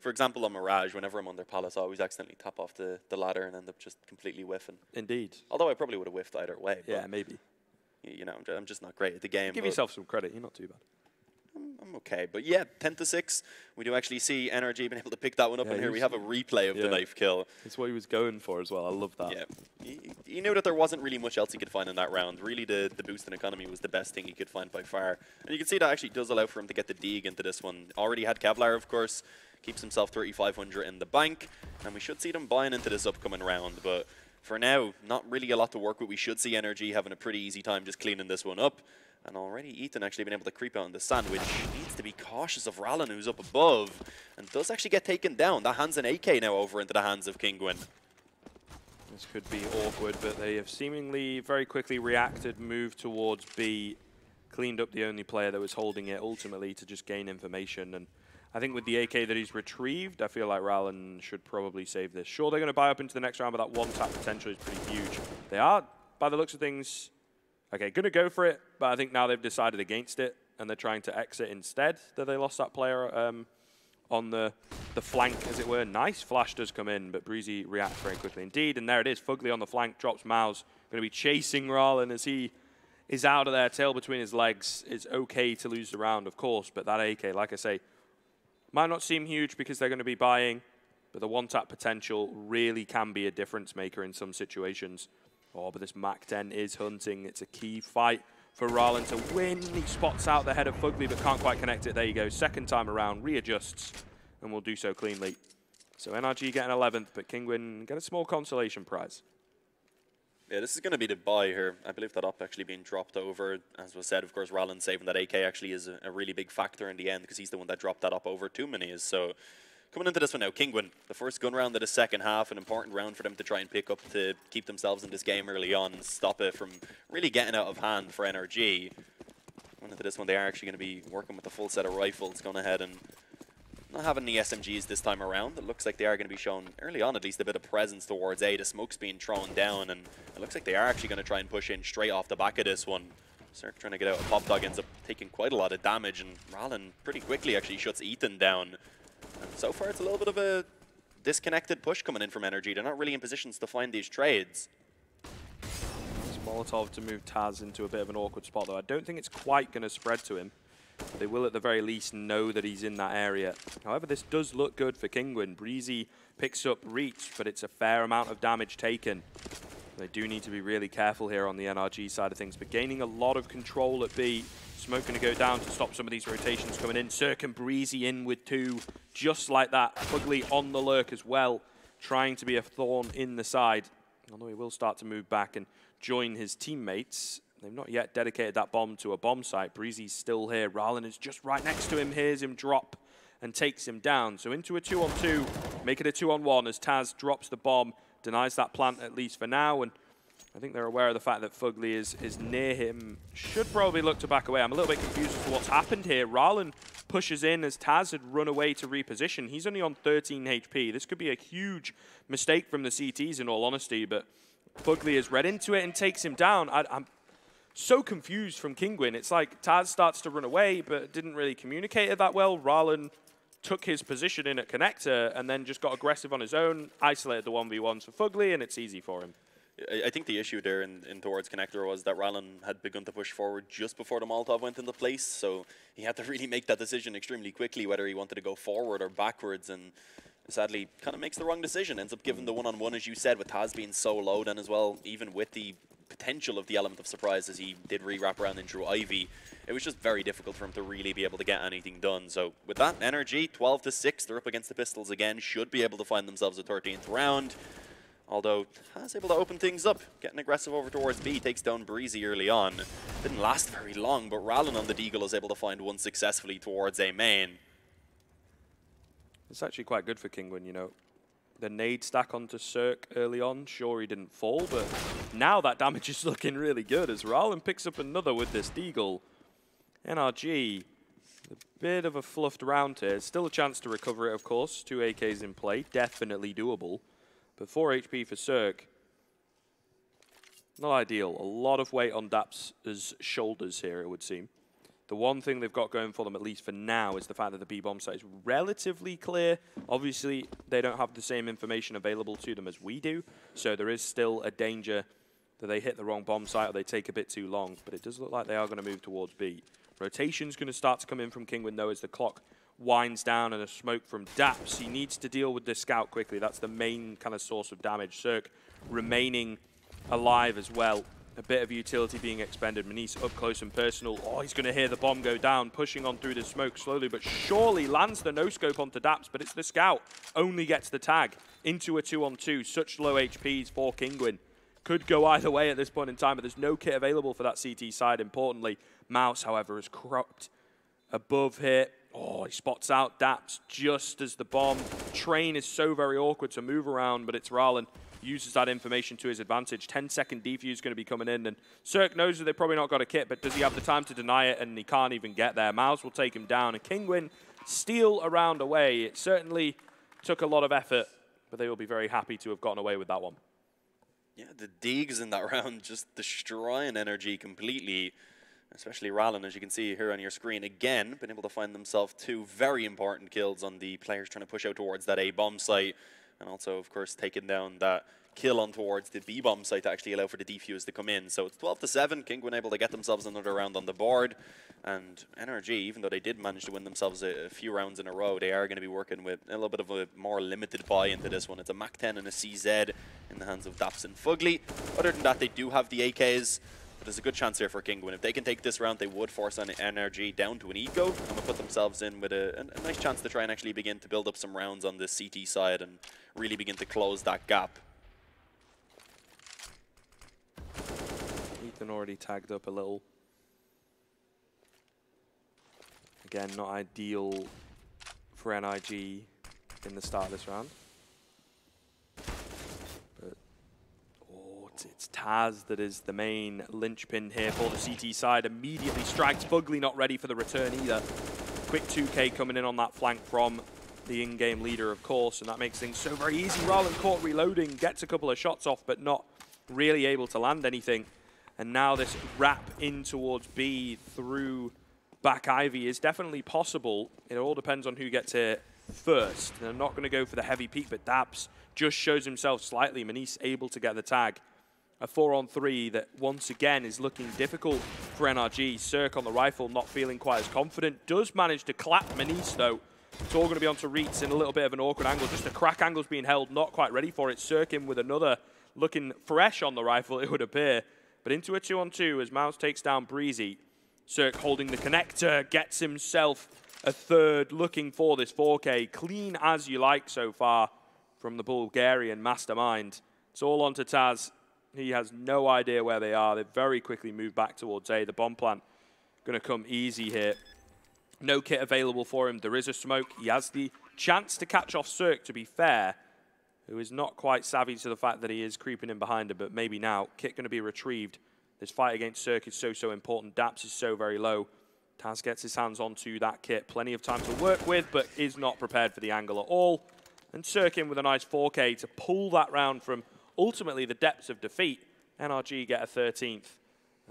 For example, on Mirage, whenever I'm on their palace, I always accidentally tap off the ladder and end up just completely whiffing. Indeed. Although I probably would have whiffed either way. Yeah, maybe. You know, I'm just not great at the game. Give yourself some credit. You're not too bad. I'm okay. But yeah, 10-6. We do actually see NRG being able to pick that one up, and here we have a replay of the knife kill. That's what he was going for as well. I love that. Yeah. He knew that there wasn't really much else he could find in that round. Really, the boost in economy was the best thing he could find by far. And you can see that actually does allow for him to get the Deeg into this one. Already had Kevlar, of course. Keeps himself 3,500 in the bank. And we should see them buying into this upcoming round. But for now, not really a lot to work with. We should see NRG having a pretty easy time just cleaning this one up. And already Ethan actually been able to creep out in the sand, which needs to be cautious of Rallen, who's up above, and does actually get taken down. That hands an AK now over into the hands of Kinguin. This could be awkward, but they have seemingly very quickly reacted, moved towards B, cleaned up the only player that was holding it ultimately to just gain information. And I think with the AK that he's retrieved, I feel like Rallen should probably save this. Sure, they're going to buy up into the next round, but that one-tap potential is pretty huge. They are, by the looks of things, okay, going to go for it, but I think now they've decided against it, and they're trying to exit instead, that they lost that player on the flank, as it were. Nice flash does come in, but Breezy reacts very quickly indeed, and there it is. Fugly on the flank, drops Mouse, going to be chasing Rallen as he is out of there, tail between his legs. It's okay to lose the round, of course, but that AK, like I say, might not seem huge because they're going to be buying, but the one-tap potential really can be a difference maker in some situations. Oh, but this Mac-10 is hunting. It's a key fight for Rallen to win. He spots out the head of Fugly, but can't quite connect it. There you go. Second time around, readjusts, and will do so cleanly. So NRG get an 11th, but Kinguin get a small consolation prize. Yeah, this is going to be the buy here. I believe that up actually being dropped over. As was said, of course, Rallen saving that AK actually is a really big factor in the end because he's the one that dropped that up over too many. So coming into this one now, Kinguin, the first gun round of the second half, an important round for them to try and pick up to keep themselves in this game early on and stop it from really getting out of hand for NRG. Coming into this one, they are actually going to be working with a full set of rifles, going ahead and not having the SMGs this time around. It looks like they are going to be shown early on at least a bit of presence towards A. The smoke's being thrown down, and it looks like they are actually going to try and push in straight off the back of this one. Cirque trying to get out. Pop Dog ends up taking quite a lot of damage, and Rallen pretty quickly actually shuts Ethan down. And so far, it's a little bit of a disconnected push coming in from NRG. They're not really in positions to find these trades. It's Molotov to move Taz into a bit of an awkward spot, though. I don't think it's quite going to spread to him. They will at the very least know that he's in that area. However, this does look good for Kinguin. Breezy picks up reach, but it's a fair amount of damage taken. They do need to be really careful here on the NRG side of things, but gaining a lot of control at B. Smoke going to go down to stop some of these rotations coming in. Cirque and Breezy in with two, just like that. Fugly on the lurk as well, trying to be a thorn in the side. Although he will start to move back and join his teammates. They've not yet dedicated that bomb to a bomb site. Breezy's still here. Rallen is just right next to him, hears him drop and takes him down. So into a 2-on-2, make it a 2-on-1 as Taz drops the bomb, denies that plant at least for now. And I think they're aware of the fact that Fugly is near him. Should probably look to back away. I'm a little bit confused as to what's happened here. Rallen pushes in as Taz had run away to reposition. He's only on 13 HP. This could be a huge mistake from the CTs in all honesty, but Fugly is read into it and takes him down. I'm so confused from Kinguin. It's like Taz starts to run away, but didn't really communicate it that well. Rallen took his position in at connector and then just got aggressive on his own, isolated the 1v1s for Fugly, and it's easy for him. I think the issue there in towards connector was that Rallen had begun to push forward just before the Molotov went into place, so he had to really make that decision extremely quickly whether he wanted to go forward or backwards, and sadly kind of makes the wrong decision. Ends up giving the one-on-one, as you said, with Taz being so low then as well, even with the potential of the element of surprise as he did re-wrap around in through Ivy. It was just very difficult for him to really be able to get anything done. So with that, NRG 12-6, they're up against the Pistols again, should be able to find themselves a 13th round. Although, Taz able to open things up, getting aggressive over towards B, takes down Breezy early on. Didn't last very long, but Rallen on the Deagle is able to find one successfully towards A main. It's actually quite good for Kinguin, you know. The nade stack onto Cirque early on, sure he didn't fall, but now that damage is looking really good as Rallen picks up another with this Deagle. NRG, a bit of a fluffed round here. Still a chance to recover it, of course. 2 AKs in play, definitely doable. But 4 HP for Cirque. Not ideal. A lot of weight on Daps's shoulders here, it would seem. The one thing they've got going for them, at least for now, is the fact that the B bomb site is relatively clear. Obviously, they don't have the same information available to them as we do, so there is still a danger that they hit the wrong bomb site or they take a bit too long, but it does look like they are going to move towards B. Rotation's going to start to come in from Kinguin, though, as the clock winds down and a smoke from Daps. He needs to deal with this scout quickly. That's the main kind of source of damage. Cirque remaining alive as well. A bit of utility being expended. Manise up close and personal. Oh, he's going to hear the bomb go down, pushing on through the smoke slowly, but surely lands the no-scope onto Daps, but it's the scout. Only gets the tag into a 2-on-2. Such low HPs for Kinguin. Could go either way at this point in time, but there's no kit available for that CT side, importantly. Mouse, however, is cropped above here. Oh, he spots out Daps just as the bomb train is so very awkward to move around, but it's Rallen. Uses that information to his advantage. 10-second defuse going to be coming in, and Cirque knows that they've probably not got a kit, but does he have the time to deny it? And he can't even get there. Miles will take him down, and Kinguin steal a round away. It certainly took a lot of effort, but they will be very happy to have gotten away with that one. Yeah, the digs in that round just destroying NRG completely, especially Rallen, as you can see here on your screen. Again, been able to find themselves 2 very important kills on the players trying to push out towards that A bomb site. And also, of course, taking down that kill on towards the B bomb site to actually allow for the defuse to come in. So it's 12-7. Kinguin able to get themselves another round on the board. And NRG, even though they did manage to win themselves a few rounds in a row, they are going to be working with a little bit of a more limited buy into this one. It's a Mac-10 and a CZ in the hands of Daps and Fugly. Other than that, they do have the AKs. But there's a good chance here for Kinguin. If they can take this round, they would force on NRG down to an eco and will put themselves in with a nice chance to try and actually begin to build up some rounds on the CT side and really begin to close that gap. Ethan already tagged up a little. Again, not ideal for NRG in the start of this round. It's Taz that is the main linchpin here for the CT side. Immediately strikes. Fugly not ready for the return either. Quick 2K coming in on that flank from the in-game leader, of course, and that makes things so very easy. Rallen caught reloading, gets a couple of shots off, but not really able to land anything. And now this wrap in towards B through back Ivy is definitely possible. It all depends on who gets here first. They're not going to go for the heavy peek, but Daps just shows himself slightly. Manise able to get the tag. A 4-on-3 that once again is looking difficult for NRG. Cirque on the rifle not feeling quite as confident. Does manage to clap Manise though. It's all going to be onto Reitz in a little bit of an awkward angle. Just the crack angle's being held, not quite ready for it. Cirque in with another, looking fresh on the rifle, it would appear. But into a 2-on-2 as Mouse takes down Breezy. Cirque holding the connector, gets himself a third, looking for this 4K. Clean as you like so far from the Bulgarian mastermind. It's all onto Taz. He has no idea where they are. They very quickly move back towards A. The bomb plant going to come easy here. No kit available for him. There is a smoke. He has the chance to catch off Cirque, to be fair, who is not quite savvy to the fact that he is creeping in behind him, but maybe now. Kit going to be retrieved. This fight against Cirque is so important. Daps is so very low. Taz gets his hands onto that kit. Plenty of time to work with, but is not prepared for the angle at all. And Cirque in with a nice 4K to pull that round from ultimately the depths of defeat. NRG get a 13th,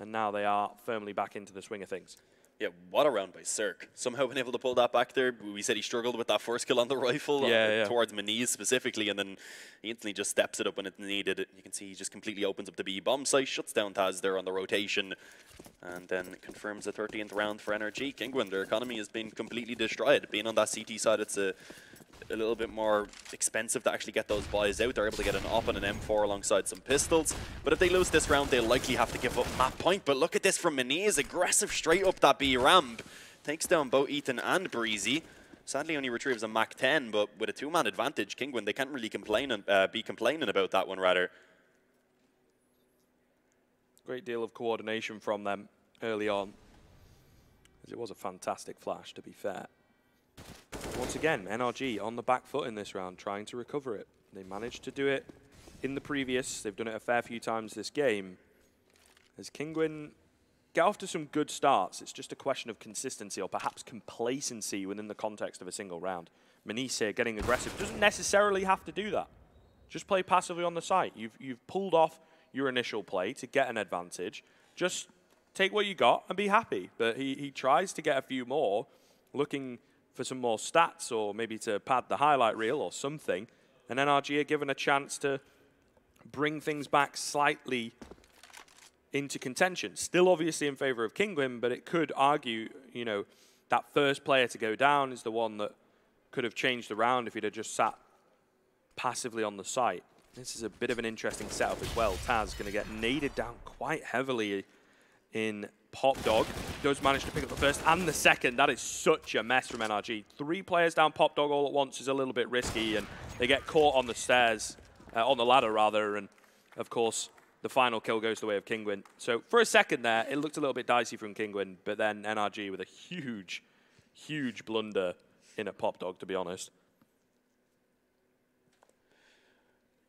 and now they are firmly back into the swing of things. Yeah, what a round by Cirque. Somehow been able to pull that back there. We said he struggled with that first kill on the rifle towards Manise specifically, and then he instantly just steps it up when it's needed. You can see he just completely opens up the B bomb site, shuts down Taz there on the rotation, and then confirms the 13th round for NRG. Kinguin, their economy has been completely destroyed. Being on that CT side, it's a little bit more expensive to actually get those buys out. They're able to get an AWP and an M4 alongside some pistols. But if they lose this round, they'll likely have to give up map point. But look at this from Manise. Aggressive straight up that B ramp. Takes down both Ethan and Breezy. Sadly, only retrieves a Mach 10, but with a 2-man advantage, Kinguin, they can't really complain and be complaining about that one, rather. Great deal of coordination from them early on, as it was a fantastic flash, to be fair. Once again, NRG on the back foot in this round, trying to recover it. They managed to do it in the previous. They've done it a fair few times this game. As Kinguin get off to some good starts, it's just a question of consistency or perhaps complacency within the context of a single round. Manice here getting aggressive. Doesn't necessarily have to do that. Just play passively on the site. You've pulled off your initial play to get an advantage. Just take what you got and be happy. But he tries to get a few more, looking for some more stats or maybe to pad the highlight reel or something. And NRG are given a chance to bring things back slightly into contention. Still obviously in favor of Kinguin, but it could argue, you know, that first player to go down is the one that could have changed the round if he'd have just sat passively on the site. This is a bit of an interesting setup as well. Taz going to get naded down quite heavily in Pop Dog. Does manage to pick up the first and the second. That is such a mess from NRG. 3 players down Pop Dog all at once is a little bit risky, and they get caught on the stairs, on the ladder rather, and of course the final kill goes the way of Kinguin. So for a second there, it looked a little bit dicey from Kinguin, but then NRG with a huge, huge blunder in at Pop Dog, to be honest.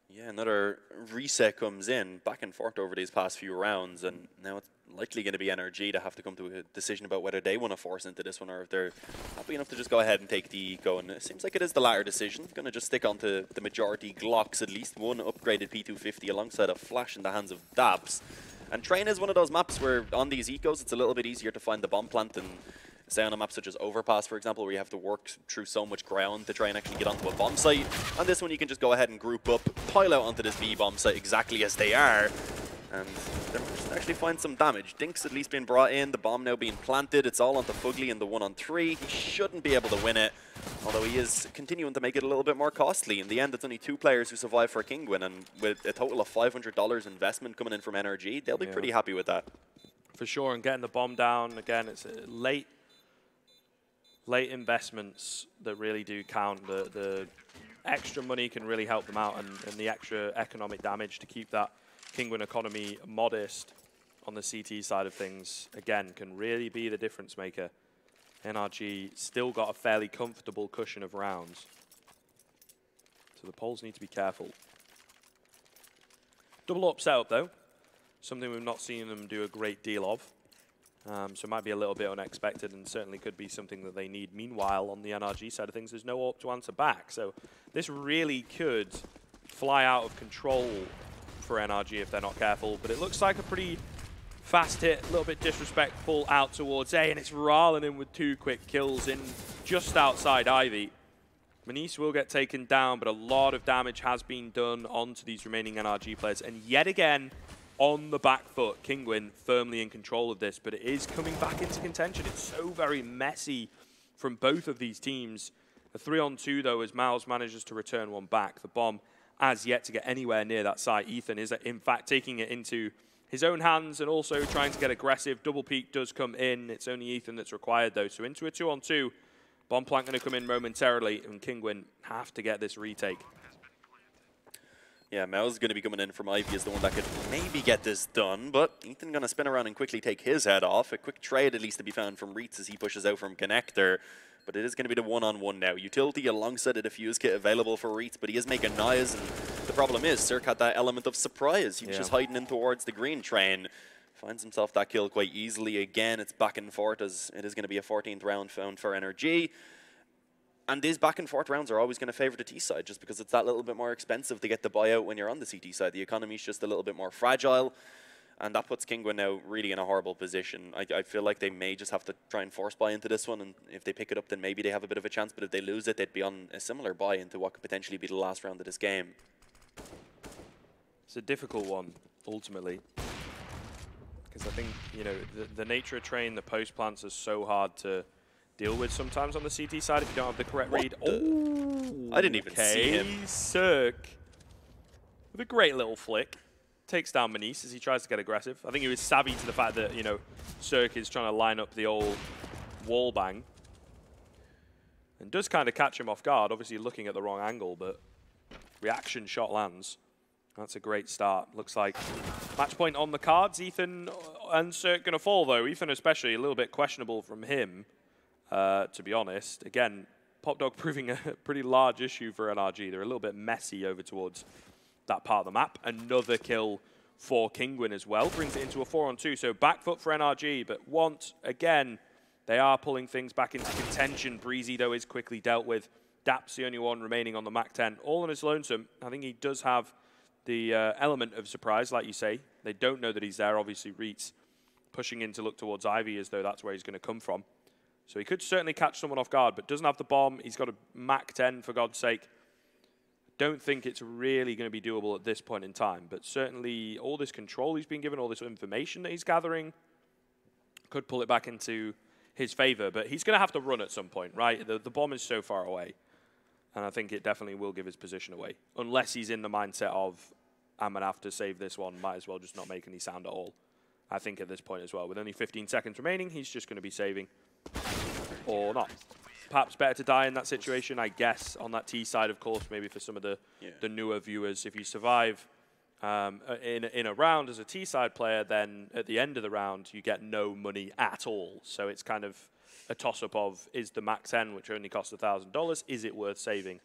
Yeah, another reset comes in, back and forth over these past few rounds, and now it's likely going to be NRG to have to come to a decision about whether they want to force into this one or if they're happy enough to just go ahead and take the eco. And it seems like it is the latter decision. Going to just stick onto the majority Glocks, at least one upgraded P250 alongside a flash in the hands of Dabs. And Train is one of those maps where on these ecos it's a little bit easier to find the bomb plant than say on a map such as Overpass, for example, where you have to work through so much ground to try and actually get onto a bomb site. On this one, you can just go ahead and group up, pile out onto this B bomb site exactly as they are, and they might actually find some damage. Dink's at least been brought in, the bomb now being planted. It's all onto Fugly in the 1-on-3. He shouldn't be able to win it, although he is continuing to make it a little bit more costly. In the end, it's only 2 players who survive for Kinguin, and with a total of $500 investment coming in from NRG, they'll be pretty happy with that. For sure, and getting the bomb down, again, it's a late investments that really do count. The extra money can really help them out, and the extra economic damage to keep that Kinguin economy modest on the CT side of things, again, can really be the difference maker. NRG still got a fairly comfortable cushion of rounds, so the Poles need to be careful. Double up setup though, something we've not seen them do a great deal of. So it might be a little bit unexpected and certainly could be something that they need. Meanwhile, on the NRG side of things, there's no AWP to answer back. So this really could fly out of control for NRG if they're not careful. But it looks like a pretty fast hit, a little bit disrespectful out towards A. And it's Rallen in with 2 quick kills in just outside Ivy. Manice will get taken down, but a lot of damage has been done onto these remaining NRG players. And yet again, on the back foot, Kinguin firmly in control of this, but it is coming back into contention. It's so very messy from both of these teams. A 3-on-2 though, as Miles manages to return one back. The bomb has yet to get anywhere near that site. Ethan is in fact taking it into his own hands and also trying to get aggressive. Double peek does come in. It's only Ethan that's required though. So into a 2-on-2. Bomb plant going to come in momentarily, and Kinguin have to get this retake. Yeah, Mel's is going to be coming in from Ivy as the one that could maybe get this done, but Ethan going to spin around and quickly take his head off. A quick trade at least to be found from Reitz as he pushes out from Connector, but it is going to be the 1-on-1 now. Utility alongside a defuse kit available for Reitz, but he is making noise, and the problem is Cirque had that element of surprise. He was just hiding in towards the green train. Finds himself that kill quite easily. Again, it's back and forth as it is going to be a 14th round found for NRG. And these back and forth rounds are always going to favor the T side just because it's that little bit more expensive to get the buyout when you're on the CT side. The economy is just a little bit more fragile, and that puts Kinguin now really in a horrible position. I feel like they may just have to try and force buy into this one, and if they pick it up, then maybe they have a bit of a chance, but if they lose it, they'd be on a similar buy into what could potentially be the last round of this game. It's a difficult one, ultimately, because I think, you know, the nature of Train, the post plants are so hard to deal with sometimes on the CT side if you don't have the correct read. Oh, I didn't even see him. Cirque with a great little flick takes down Manice as he tries to get aggressive. I think he was savvy to the fact that, you know, Cirque is trying to line up the old wall bang. and does kind of catch him off guard. Obviously looking at the wrong angle, but reaction shot lands. That's a great start. Looks like match point on the cards. Ethan and Cirque going to fall, though. Ethan especially, a little bit questionable from him, to be honest. Again, Pop Dog proving a pretty large issue for NRG. They're a little bit messy over towards that part of the map. Another kill for Kinguin as well. Brings it into a 4-on-2. So back foot for NRG, but want, again, they are pulling things back into contention. Breezy, though, is quickly dealt with. Dap's the only one remaining on the MAC-10. All on his lonesome. I think he does have the element of surprise, like you say. They don't know that he's there. Obviously, Reet's pushing in to look towards Ivy as though that's where he's going to come from. So he could certainly catch someone off guard, but doesn't have the bomb. He's got a MAC-10, for God's sake. Don't think it's really going to be doable at this point in time, but certainly all this control he's been given, all this information that he's gathering, could pull it back into his favor. But he's going to have to run at some point, right? The bomb is so far away, and I think it definitely will give his position away, unless he's in the mindset of, I'm going to have to save this one, might as well just not make any sound at all. I think at this point as well, with only 15 seconds remaining, he's just going to be saving. Or not. Perhaps better to die in that situation, I guess, on that T side, of course, maybe for some of the newer viewers. If you survive in a round as a T side player, then at the end of the round, you get no money at all. So it's kind of a toss-up of, is the MAC-10, which only costs $1,000, is it worth saving?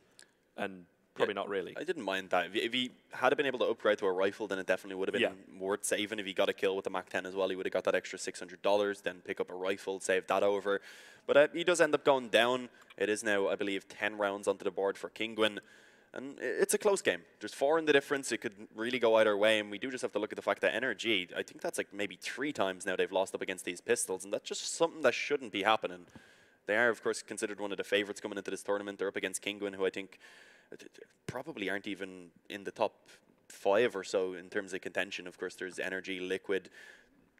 And probably not really. I didn't mind that. If he had been able to upgrade to a rifle, then it definitely would have been worth saving. If he got a kill with the MAC-10 as well, he would have got that extra $600, then pick up a rifle, save that over. But he does end up going down. It is now, I believe, 10 rounds onto the board for Kinguin. And it's a close game. There's 4 in the difference. It could really go either way. And we do just have to look at the fact that NRG, I think that's like maybe 3 times now they've lost up against these pistols. And that's just something that shouldn't be happening. They are, of course, considered one of the favorites coming into this tournament. They're up against Kinguin, who I think probably aren't even in the top 5 or so in terms of contention. Of course, there's NRG, Liquid,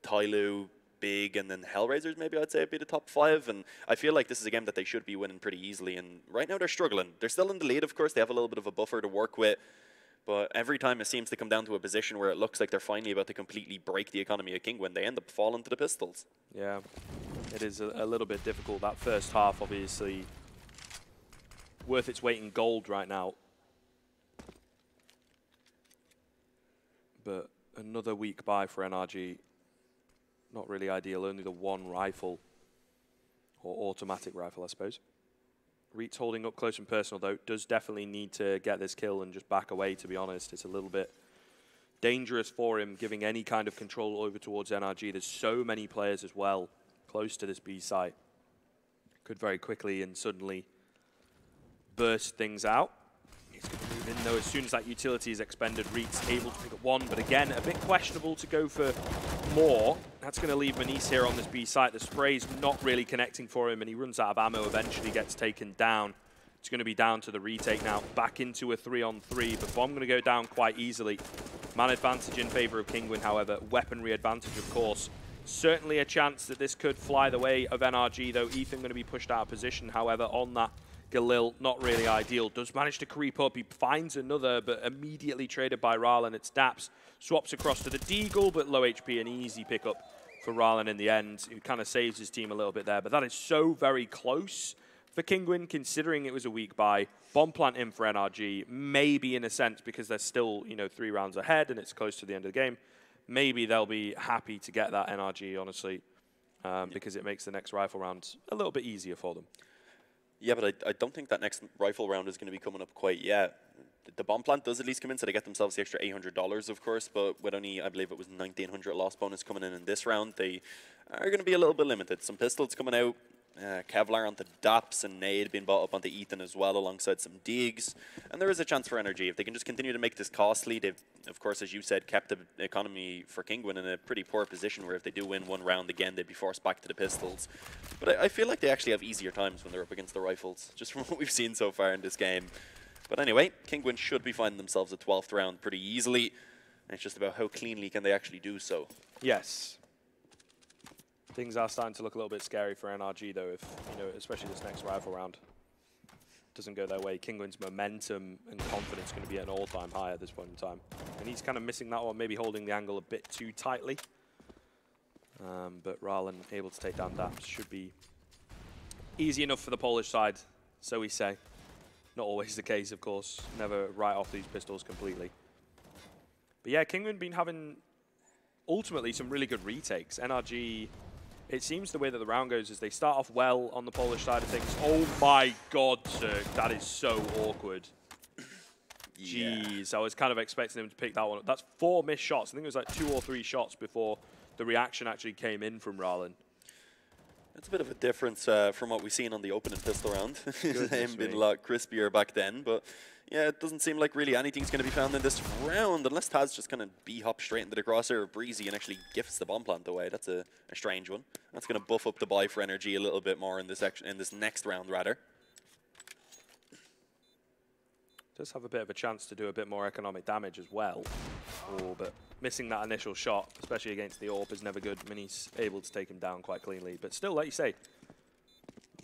Tyloo, Big, and then Hellraisers, maybe I'd say would be the top 5. And I feel like this is a game that they should be winning pretty easily. And right now they're struggling. They're still in the lead, of course. They have a little bit of a buffer to work with. But every time it seems to come down to a position where it looks like they're finally about to completely break the economy of Kinguin, they end up falling to the pistols. Yeah, it is a little bit difficult. That first half, obviously, worth its weight in gold right now. But another weak buy for NRG. Not really ideal, only the 1 rifle, or automatic rifle, I suppose. Reet's holding up close and personal, though. Does definitely need to get this kill and just back away, to be honest. It's a little bit dangerous for him, giving any kind of control over towards NRG. There's so many players as well close to this B site. Could very quickly and suddenly burst things out. He's going to move in, though, as soon as that utility is expended. Reet's able to pick up 1, but again, a bit questionable to go for more. That's going to leave Manice here on this B site. The spray's not really connecting for him, and he runs out of ammo, eventually gets taken down. It's going to be down to the retake now, back into a 3-on-3, but Bomb going to go down quite easily. Man advantage in favor of Kinguin, however. Weaponry advantage, of course. Certainly a chance that this could fly the way of NRG, though. Ethan going to be pushed out of position, however, on that Galil, not really ideal. Does manage to creep up. He finds another, but immediately traded by Rallen. It's Daps. Swaps across to the Deagle, but low HP, an easy pickup for Rallen in the end. He kind of saves his team a little bit there, but that is so very close for Kinguin, considering it was a weak buy. Bomb plant in for NRG, maybe in a sense, because they're still, 3 rounds ahead and it's close to the end of the game. Maybe they'll be happy to get that NRG, honestly, because it makes the next rifle round a little bit easier for them. Yeah, but I don't think that next rifle round is going to be coming up quite yet. The bomb plant does at least come in, so they get themselves the extra $800, of course, but with only, I believe it was 1,900 loss bonus coming in this round, they are going to be a little bit limited. Some pistols coming out, Kevlar onto Daps, and Nade being bought up onto Ethan as well, alongside some Deegs. And there is a chance for NRG. If they can just continue to make this costly, they've, of course, as you said, kept the economy for Kinguin in a pretty poor position, where if they do win 1 round again, they'd be forced back to the pistols. But I feel like they actually have easier times when they're up against the rifles, just from what we've seen so far in this game. But anyway, Kinguin should be finding themselves a 12th round pretty easily. And it's just about how cleanly can they actually do so. Yes. Things are starting to look a little bit scary for NRG, though, if, especially this next rifle round doesn't go their way. Kinguin's momentum and confidence going to be at an all-time high at this point in time. And he's kind of missing that one, maybe holding the angle a bit too tightly. But Rallen able to take down Daps should be easy enough for the Polish side. So we say. Not always the case, of course. Never write off these pistols completely. But yeah, Kinguin been having ultimately some really good retakes. NRG, it seems the way that the round goes is they start off well on the Polish side of things. Oh my god, sir, that is so awkward. Jeez, I was kind of expecting him to pick that one up. That's 4 missed shots. I think it was like 2 or 3 shots before the reaction actually came in from Rallen. It's a bit of a difference from what we've seen on the opening pistol round. His name been a lot crispier back then, but yeah, it doesn't seem like really anything's going to be found in this round unless Taz just kind of B-hop straight into the crosshair of Breezy and actually gifts the bomb plant away. That's a strange one. That's going to buff up the buy for NRG a little bit more in this next round, rather. Does have a bit of a chance to do a bit more economic damage as well. Oh, but missing that initial shot, especially against the AWP, is never good. Mini's able to take him down quite cleanly. But still, like you say,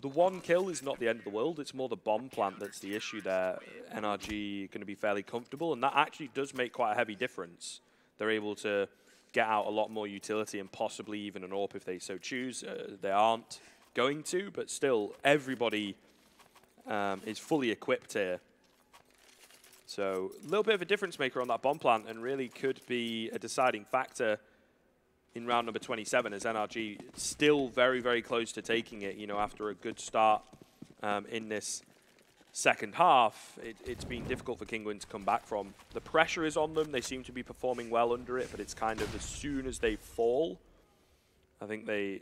the 1 kill is not the end of the world. It's more the bomb plant that's the issue there. NRG going to be fairly comfortable, and that actually does make quite a heavy difference. They're able to get out a lot more utility and possibly even an AWP if they so choose. They aren't going to, but still, everybody is fully equipped here. So a little bit of a difference maker on that bomb plant and really could be a deciding factor in round number 27 as NRG still very, very close to taking it, you know, after a good start in this second half. It's been difficult for Kinguin to come back from. The pressure is on them. They seem to be performing well under it, but it's kind of as soon as they fall, I think they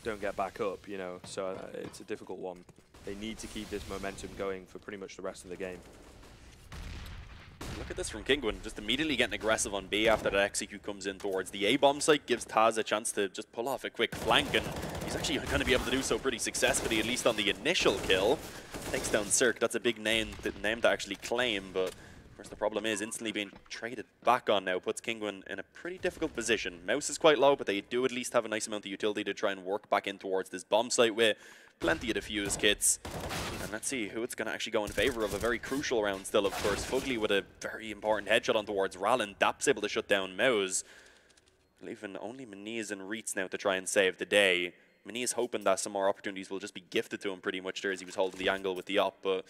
don't get back up, you know, so it's a difficult one. They need to keep this momentum going for pretty much the rest of the game. Look at this from Kinguin, just immediately getting aggressive on B after that execute comes in towards the A-bomb site, gives Taz a chance to just pull off a quick flank, and he's actually going to be able to do so pretty successfully, at least on the initial kill. Takes down Cirque, that's a big name to actually claim, but of course the problem is instantly being traded back on now puts Kinguin in a pretty difficult position. Mouse is quite low, but they do at least have a nice amount of utility to try and work back in towards this bomb site with plenty of defuse kits. And let's see who it's going to actually go in favor of. A very crucial round still, of course. Fugly with a very important headshot on towards Rallen. Dap's able to shut down Mouse, leaving only Meniz and Reitz now to try and save the day. Meniz hoping that some more opportunities will just be gifted to him pretty much there as he was holding the angle with the op, but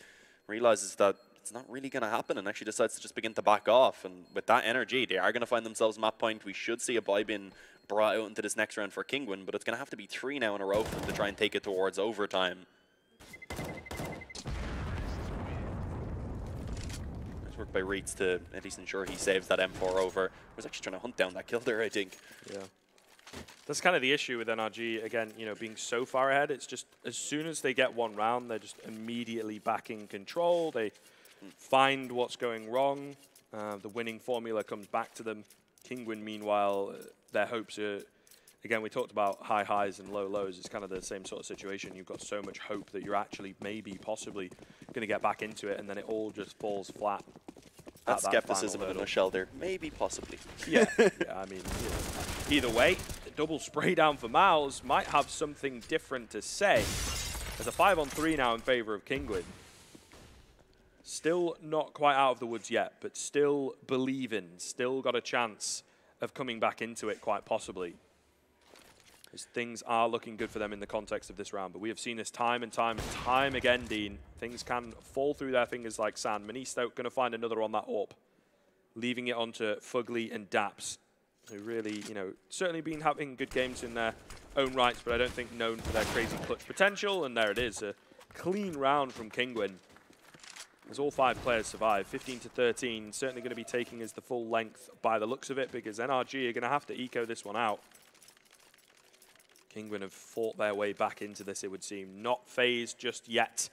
realizes that it's not really going to happen and actually decides to just begin to back off. And with that energy, they are going to find themselves map point. We should see a buy bin brought out into this next round for Kinguin, but it's going to have to be 3 now in a row for them to try and take it towards overtime. Nice work by Reitz to at least ensure he saves that M4 over. Was actually trying to hunt down that kill there, I think. Yeah. That's kind of the issue with NRG, again, you know, being so far ahead. It's just as soon as they get one round, they're just immediately back in control. They find what's going wrong. The winning formula comes back to them. Kinguin, meanwhile, their hopes are, again, we talked about high highs and low lows. It's kind of the same sort of situation. You've got so much hope that you're actually maybe possibly going to get back into it, and then it all just falls flat. That's skepticism in a nutshell there. Maybe, possibly. Yeah, yeah, I mean, you know, either way, the double spray down for Miles might have something different to say. There's a 5-on-3 now in favor of Kinguin. Still not quite out of the woods yet, but still believing, still got a chance of coming back into it quite possibly. Because things are looking good for them in the context of this round, but we have seen this time and time and time again, Dean. Things can fall through their fingers like sand. Manisto going to find another on that AWP, leaving it onto Fugly and Daps, who really, you know, certainly been having good games in their own rights, but I don't think known for their crazy clutch potential. And there it is, a clean round from Kinguin. As all 5 players survive, 15-13, certainly going to be taking as the full length by the looks of it, because NRG are going to have to eco this one out. Kinguin have fought their way back into this, it would seem. Not phased just yet.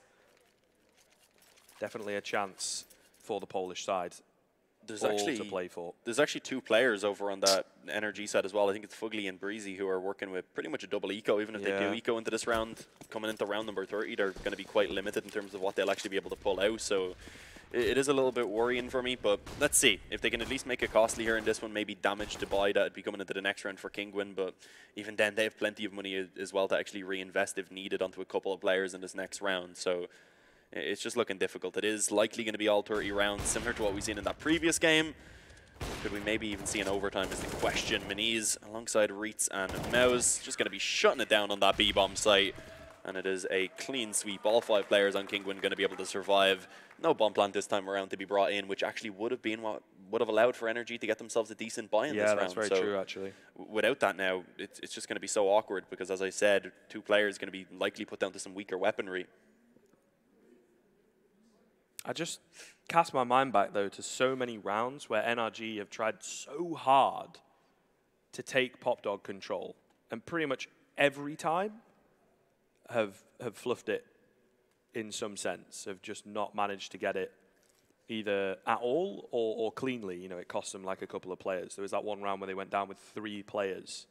Definitely a chance for the Polish side. There's all actually to play for. There's actually 2 players over on that NRG side as well. I think it's Fugly and Breezy who are working with pretty much a double eco. Even if they do eco into this round, coming into round number 30, they're going to be quite limited in terms of what they'll actually be able to pull out. So it is a little bit worrying for me, but let's see. If they can at least make it costly here in this one, maybe damage to buy that would be coming into the next round for Kinguin. But even then, they have plenty of money as well to actually reinvest if needed onto a couple of players in this next round. So it's just looking difficult. It is likely going to be all 30 rounds, similar to what we've seen in that previous game. Could we maybe even see an overtime is the question. Meniz alongside Reitz and Mouse just going to be shutting it down on that B-bomb site. And it is a clean sweep. All 5 players on Kinguin going to be able to survive. No bomb plant this time around to be brought in, which actually would have been what would have allowed for NRG to get themselves a decent buy in this round. Yeah, that's very true, actually. Without that now, it's just going to be so awkward because, as I said, 2 players going to be likely put down to some weaker weaponry. I just cast my mind back, though, to so many rounds where NRG have tried so hard to take Pop Dog control, and pretty much every time have fluffed it in some sense, have just not managed to get it either at all or cleanly. You know, it cost them like a couple of players. There was that one round where they went down with 3 players,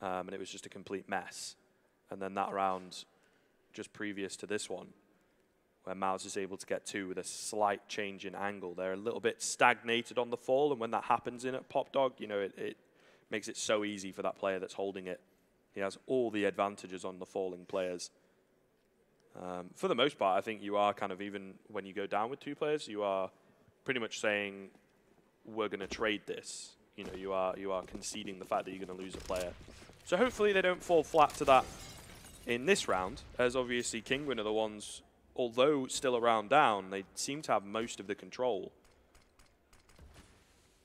and it was just a complete mess. And then that round, just previous to this one, where Mouse is able to get 2 with a slight change in angle. They're a little bit stagnated on the fall, and when that happens in at Pop Dog, you know, it makes it so easy for that player that's holding it. He has all the advantages on the falling players. For the most part, I think you are kind of, even when you go down with 2 players, you are pretty much saying, we're going to trade this. You know, you are conceding the fact that you're going to lose a player. So hopefully they don't fall flat to that in this round, as obviously Kinguin are the ones, although still a round down, they seem to have most of the control.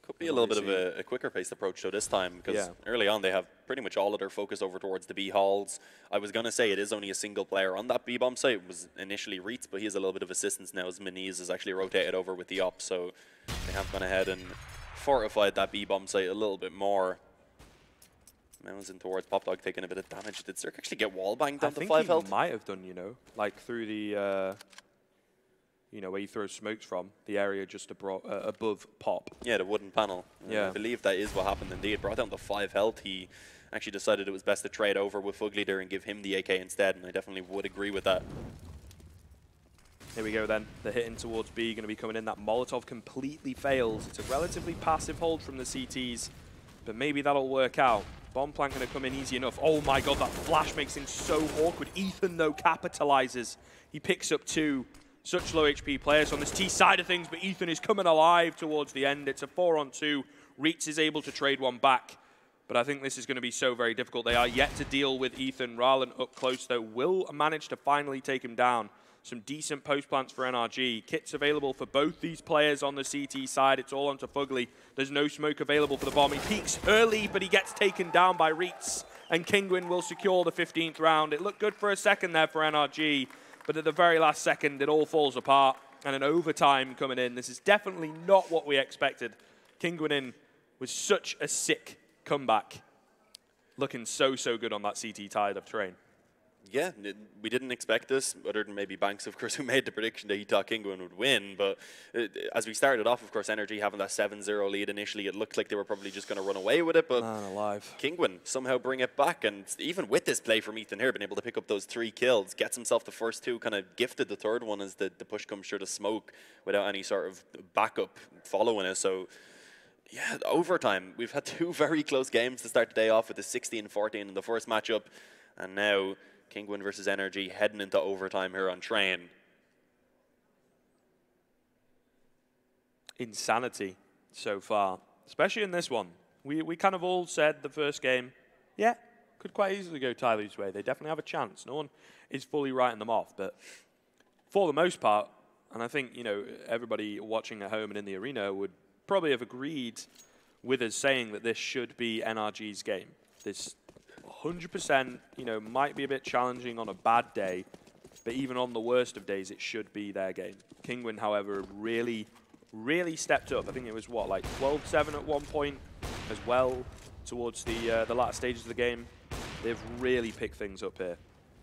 Could be a little bit of a quicker paced approach though this time, because early on they have pretty much all of their focus over towards the B halls. I was going to say it is only a single player on that B bomb site. It was initially Reitz, but he has a little bit of assistance now as Miniz is actually rotated over with the op, so they have gone ahead and fortified that B bomb site a little bit more. Mounds in towards Pop Dog taking a bit of damage. Did Zerk actually get wall banged down to 5 health? I think he might have done, you know, like through the you know, where you throw smokes from, the area just above Pop. Yeah, the wooden panel. Yeah. I believe that is what happened indeed. Brought down to 5 health. He actually decided it was best to trade over with Fugly there and give him the AK instead, and I definitely would agree with that. Here we go then. The hit in towards B going to be coming in. That Molotov completely fails. It's a relatively passive hold from the CTs, but maybe that'll work out. Bomb plant going to come in easy enough. Oh my god, that flash makes things so awkward. Ethan, though, capitalizes. He picks up 2. Such low HP players on this T side of things, but Ethan is coming alive towards the end. It's a 4-on-2. Reitz is able to trade one back, but I think this is going to be so very difficult. They are yet to deal with Ethan. Rallen up close, though, will manage to finally take him down. Some decent post plants for NRG. Kits available for both these players on the CT side. It's all onto Fugly. There's no smoke available for the bomb. He peeks early, but he gets taken down by Reitz, and Kinguin will secure the 15th round. It looked good for a second there for NRG, but at the very last second, it all falls apart, and an overtime coming in. This is definitely not what we expected. Kinguin in with such a sick comeback. Looking so, so good on that CT tide of terrain. Yeah, we didn't expect this, other than maybe Banks, of course, who made the prediction that he thought Kinguin would win. But as we started off, of course, NRG having that 7-0 lead initially, it looked like they were probably just going to run away with it. But Kinguin somehow bring it back. And even with this play from Ethan here, been able to pick up those 3 kills, gets himself the first 2, kind of gifted the third one as the push comes through the smoke without any sort of backup following it. So, yeah, overtime. We've had 2 very close games to start the day off with the 16-14 in the first matchup. And now Kinguin versus NRG heading into overtime here on Train. Insanity so far, especially in this one. We kind of all said the first game, yeah, could quite easily go Tyler's way. They definitely have a chance. No one is fully writing them off, but for the most part, and I think, you know, everybody watching at home and in the arena would probably have agreed with us saying that this should be NRG's game. This 100%, you know, might be a bit challenging on a bad day, but even on the worst of days, it should be their game. Kinguin, however, really stepped up. I think it was, what, like 12-7 at one point as well towards the latter stages of the game. They've really picked things up here.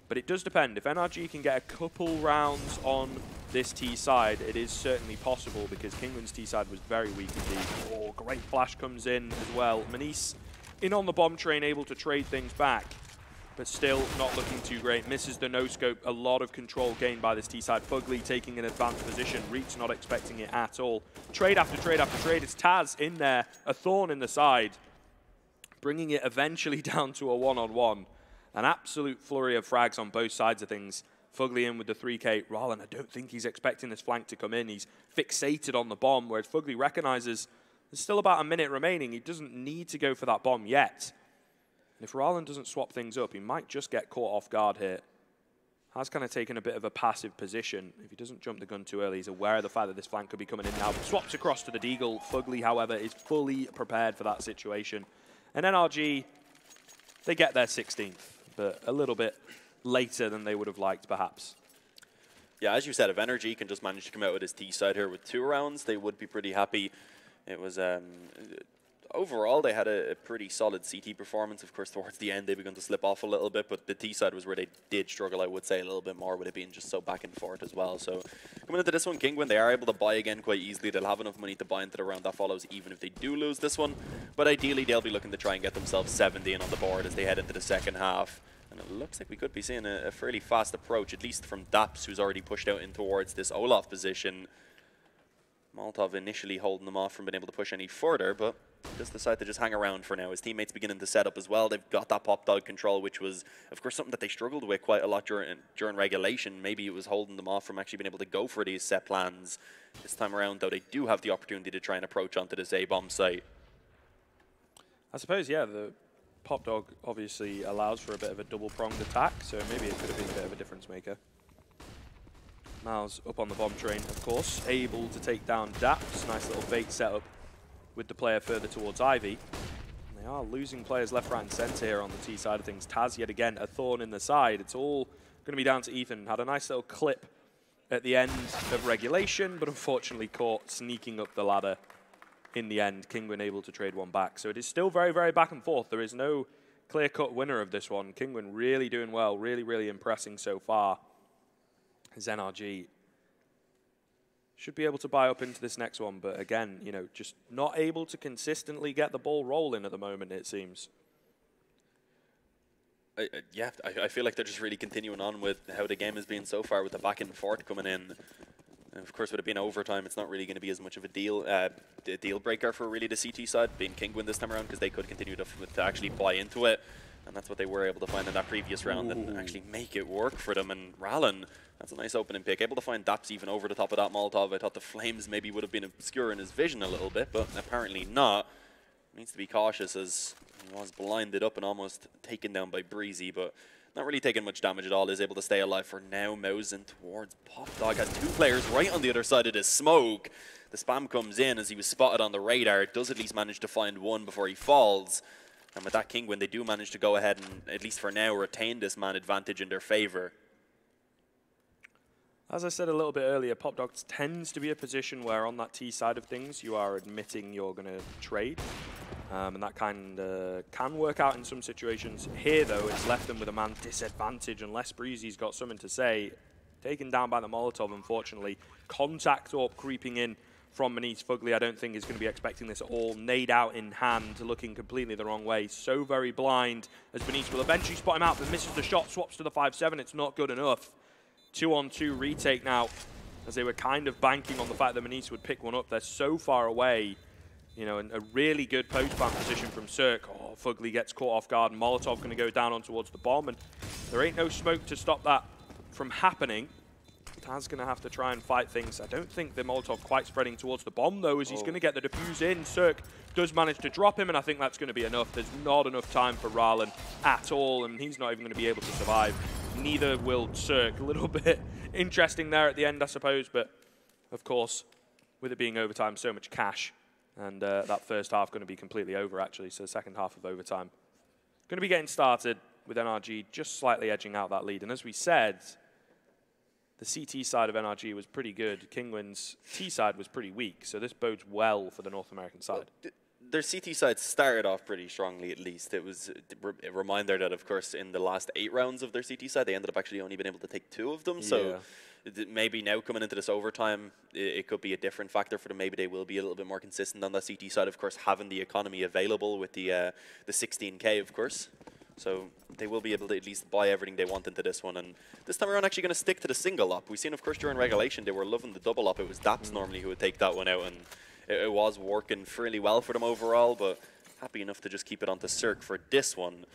But it does depend. If NRG can get a couple rounds on this T side, it is certainly possible, because Kinguin's T side was very weak indeed. Oh, great flash comes in as well. Manice in on the bomb train, able to trade things back, but still not looking too great. Misses the no-scope. A lot of control gained by this T-side. Fugly taking an advanced position. Reitz not expecting it at all. Trade after trade after trade. It's Taz in there. A thorn in the side, bringing it eventually down to a one-on-one. An absolute flurry of frags on both sides of things. Fugly in with the 3K. Rallen, I don't think he's expecting this flank to come in. He's fixated on the bomb, whereas Fugly recognizes there's still about a minute remaining. He doesn't need to go for that bomb yet. And if Rallen doesn't swap things up, he might just get caught off guard here. has kind of taken a bit of a passive position. If he doesn't jump the gun too early, he's aware of the fact that this flank could be coming in now. Swaps across to the Deagle. Fugly, however, is fully prepared for that situation. And NRG, they get their 16th, but a little bit later than they would have liked, perhaps. Yeah, as you said, if NRG can just manage to come out with his T side here with 2 rounds, they would be pretty happy. It was overall, they had a pretty solid CT performance. Of course, towards the end, they began to slip off a little bit, but the T side was where they did struggle, I would say, a little bit more, with it being just so back and forth as well. So coming into this one, Kinguin, they are able to buy again quite easily. They'll have enough money to buy into the round that follows, even if they do lose this one. But ideally, they'll be looking to try and get themselves 70 in on the board as they head into the second half. And it looks like we could be seeing a fairly fast approach, at least from Daps, who's already pushed out in towards this Olaf position. Molotov initially holding them off from being able to push any further, but just decide to just hang around for now. His teammates beginning to set up as well. They've got that pop dog control, which was, of course, something that they struggled with quite a lot during regulation. Maybe it was holding them off from actually being able to go for these set plans. This time around, though, they do have the opportunity to try and approach onto this A-bomb site. I suppose, yeah, the pop dog obviously allows for a bit of a double-pronged attack, so maybe it could have been a bit of a difference maker. Mal's up on the bomb train, of course, able to take down Daps. Nice little bait setup with the player further towards Ivy. And they are losing players left, right, and centre here on the T side of things. Taz, yet again, a thorn in the side. It's all going to be down to Ethan. Had a nice little clip at the end of regulation, but unfortunately caught sneaking up the ladder in the end. Kinguin able to trade one back. So it is still very, very back and forth. There is no clear-cut winner of this one. Kinguin really doing well, really, really impressing so far. His NRG should be able to buy up into this next one, but again, you know, just not able to consistently get the ball rolling at the moment, it seems. Yeah, I feel like they're just really continuing on with how the game has been so far, with the back and forth coming in. And of course, with it being overtime, it's not really going to be as much of a deal breaker for really the CT side, being Kinguin this time around, because they could continue to actually buy into it. And that's what they were able to find in that previous round and actually make it work for them. And Rallen, that's a nice opening pick. Able to find Daps even over the top of that Molotov. I thought the flames maybe would have been obscure in his vision a little bit, but apparently not. Needs to be cautious as he was blinded up and almost taken down by Breezy, but not really taking much damage at all. Is able to stay alive for now. Mousing towards Pop Dog. Has 2 players right on the other side of this smoke. The spam comes in as he was spotted on the radar. Does at least manage to find one before he falls. And with that Kinguin, they do manage to go ahead and, at least for now, retain this man advantage in their favor. As I said a little bit earlier, Pop Dog tends to be a position where on that T side of things, you are admitting you're going to trade. And that kind of can work out in some situations. Here, though, it's left them with a man disadvantage unless Breezy's got something to say. Taken down by the Molotov, unfortunately. Contact Orb creeping in from Manise. Fugly, I don't think, is going to be expecting this at all. Nade out in hand, looking completely the wrong way. So very blind, as Manise will eventually spot him out, but misses the shot, swaps to the 5-7. It's not good enough. 2-on-2 retake now, as they were kind of banking on the fact that Manise would pick one up. They're so far away. You know, and a really good post-plant position from Cirque. Oh, Fugly gets caught off guard, and Molotov going to go down on towards the bomb, and there ain't no smoke to stop that from happening. Taz going to have to try and fight things. I don't think the Molotov quite spreading towards the bomb, though, as he's going to get the defuse in. Cirque does manage to drop him, and I think that's going to be enough. There's not enough time for Rallen at all, and he's not even going to be able to survive. Neither will Cirque. A little bit interesting there at the end, I suppose, but of course, with it being overtime, so much cash. And that first half going to be completely over, actually. So the second half of overtime going to be getting started with NRG just slightly edging out that lead. And as we said, the CT side of NRG was pretty good. Kinguin's T side was pretty weak. So this bodes well for the North American side. Well, their CT side started off pretty strongly, at least. It was a reminder that, of course, in the last 8 rounds of their CT side, they ended up actually only being able to take 2 of them. Yeah. So maybe now coming into this overtime, it could be a different factor for them. Maybe they will be a little bit more consistent on that CT side. Of course, having the economy available with the 16K, of course. So they will be able to at least buy everything they want into this one. And this time around, actually going to stick to the single op. We've seen, of course, during regulation, they were loving the double op. It was Daps normally who would take that one out, and it was working fairly well for them overall, but happy enough to just keep it onto Cirque for this one.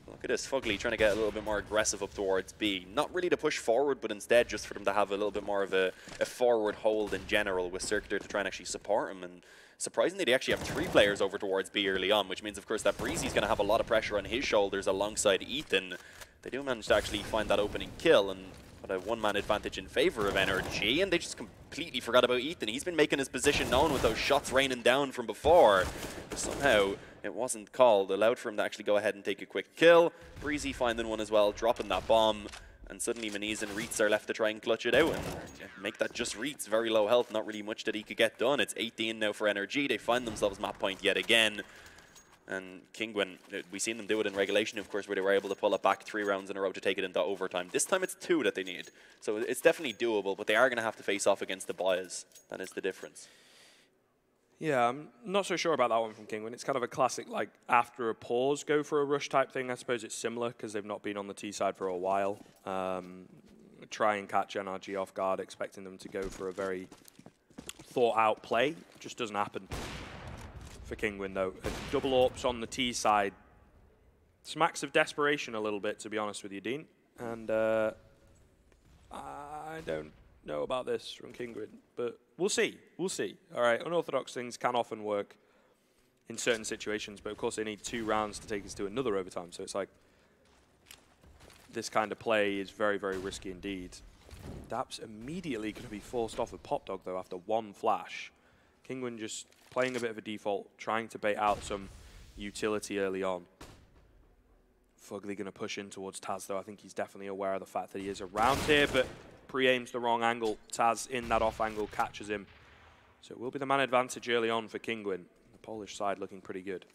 Look at this, Fugly trying to get a little bit more aggressive up towards B. Not really to push forward, but instead just for them to have a little bit more of a forward hold in general with Circuiter to try and actually support him. And surprisingly, they actually have 3 players over towards B early on, which means, of course, that Breezy's going to have a lot of pressure on his shoulders alongside Ethan. They do manage to actually find that opening kill and put a one-man advantage in favor of NRG, and they just completely forgot about Ethan. He's been making his position known with those shots raining down from before. But somehow, it wasn't called, allowed for him to actually go ahead and take a quick kill. Breezy finding one as well, dropping that bomb, and suddenly Maniz and Reitz are left to try and clutch it out and make that just Reitz. Very low health, not really much that he could get done. It's 18 now for NRG. They find themselves map point yet again. And Kinguin, we've seen them do it in regulation, of course, where they were able to pull it back 3 rounds in a row to take it into overtime. This time it's 2 that they need. So it's definitely doable, but they are going to have to face off against the Bias. That is the difference. Yeah, I'm not so sure about that one from Kinguin. It's kind of a classic, like, after a pause, go for a rush type thing. I suppose it's similar because they've not been on the T side for a while. Try and catch NRG off guard, expecting them to go for a very thought-out play. Just doesn't happen for Kinguin, though. Double AWPs on the T side. Smacks of desperation a little bit, to be honest with you, Dean. And I don't know about this from Kinguin, but we'll see. We'll see. All right, unorthodox things can often work in certain situations, but of course they need 2 rounds to take us to another overtime. So it's like this kind of play is very, very risky indeed. Dap's immediately going to be forced off with Pop Dog, though, after 1 flash. Kinguin just playing a bit of a default, trying to bait out some utility early on. Fugly going to push in towards Taz, though. I think he's definitely aware of the fact that he is around here, but pre-aims the wrong angle. Taz in that off angle catches him. So it will be the man advantage early on for Kinguin. The Polish side looking pretty good.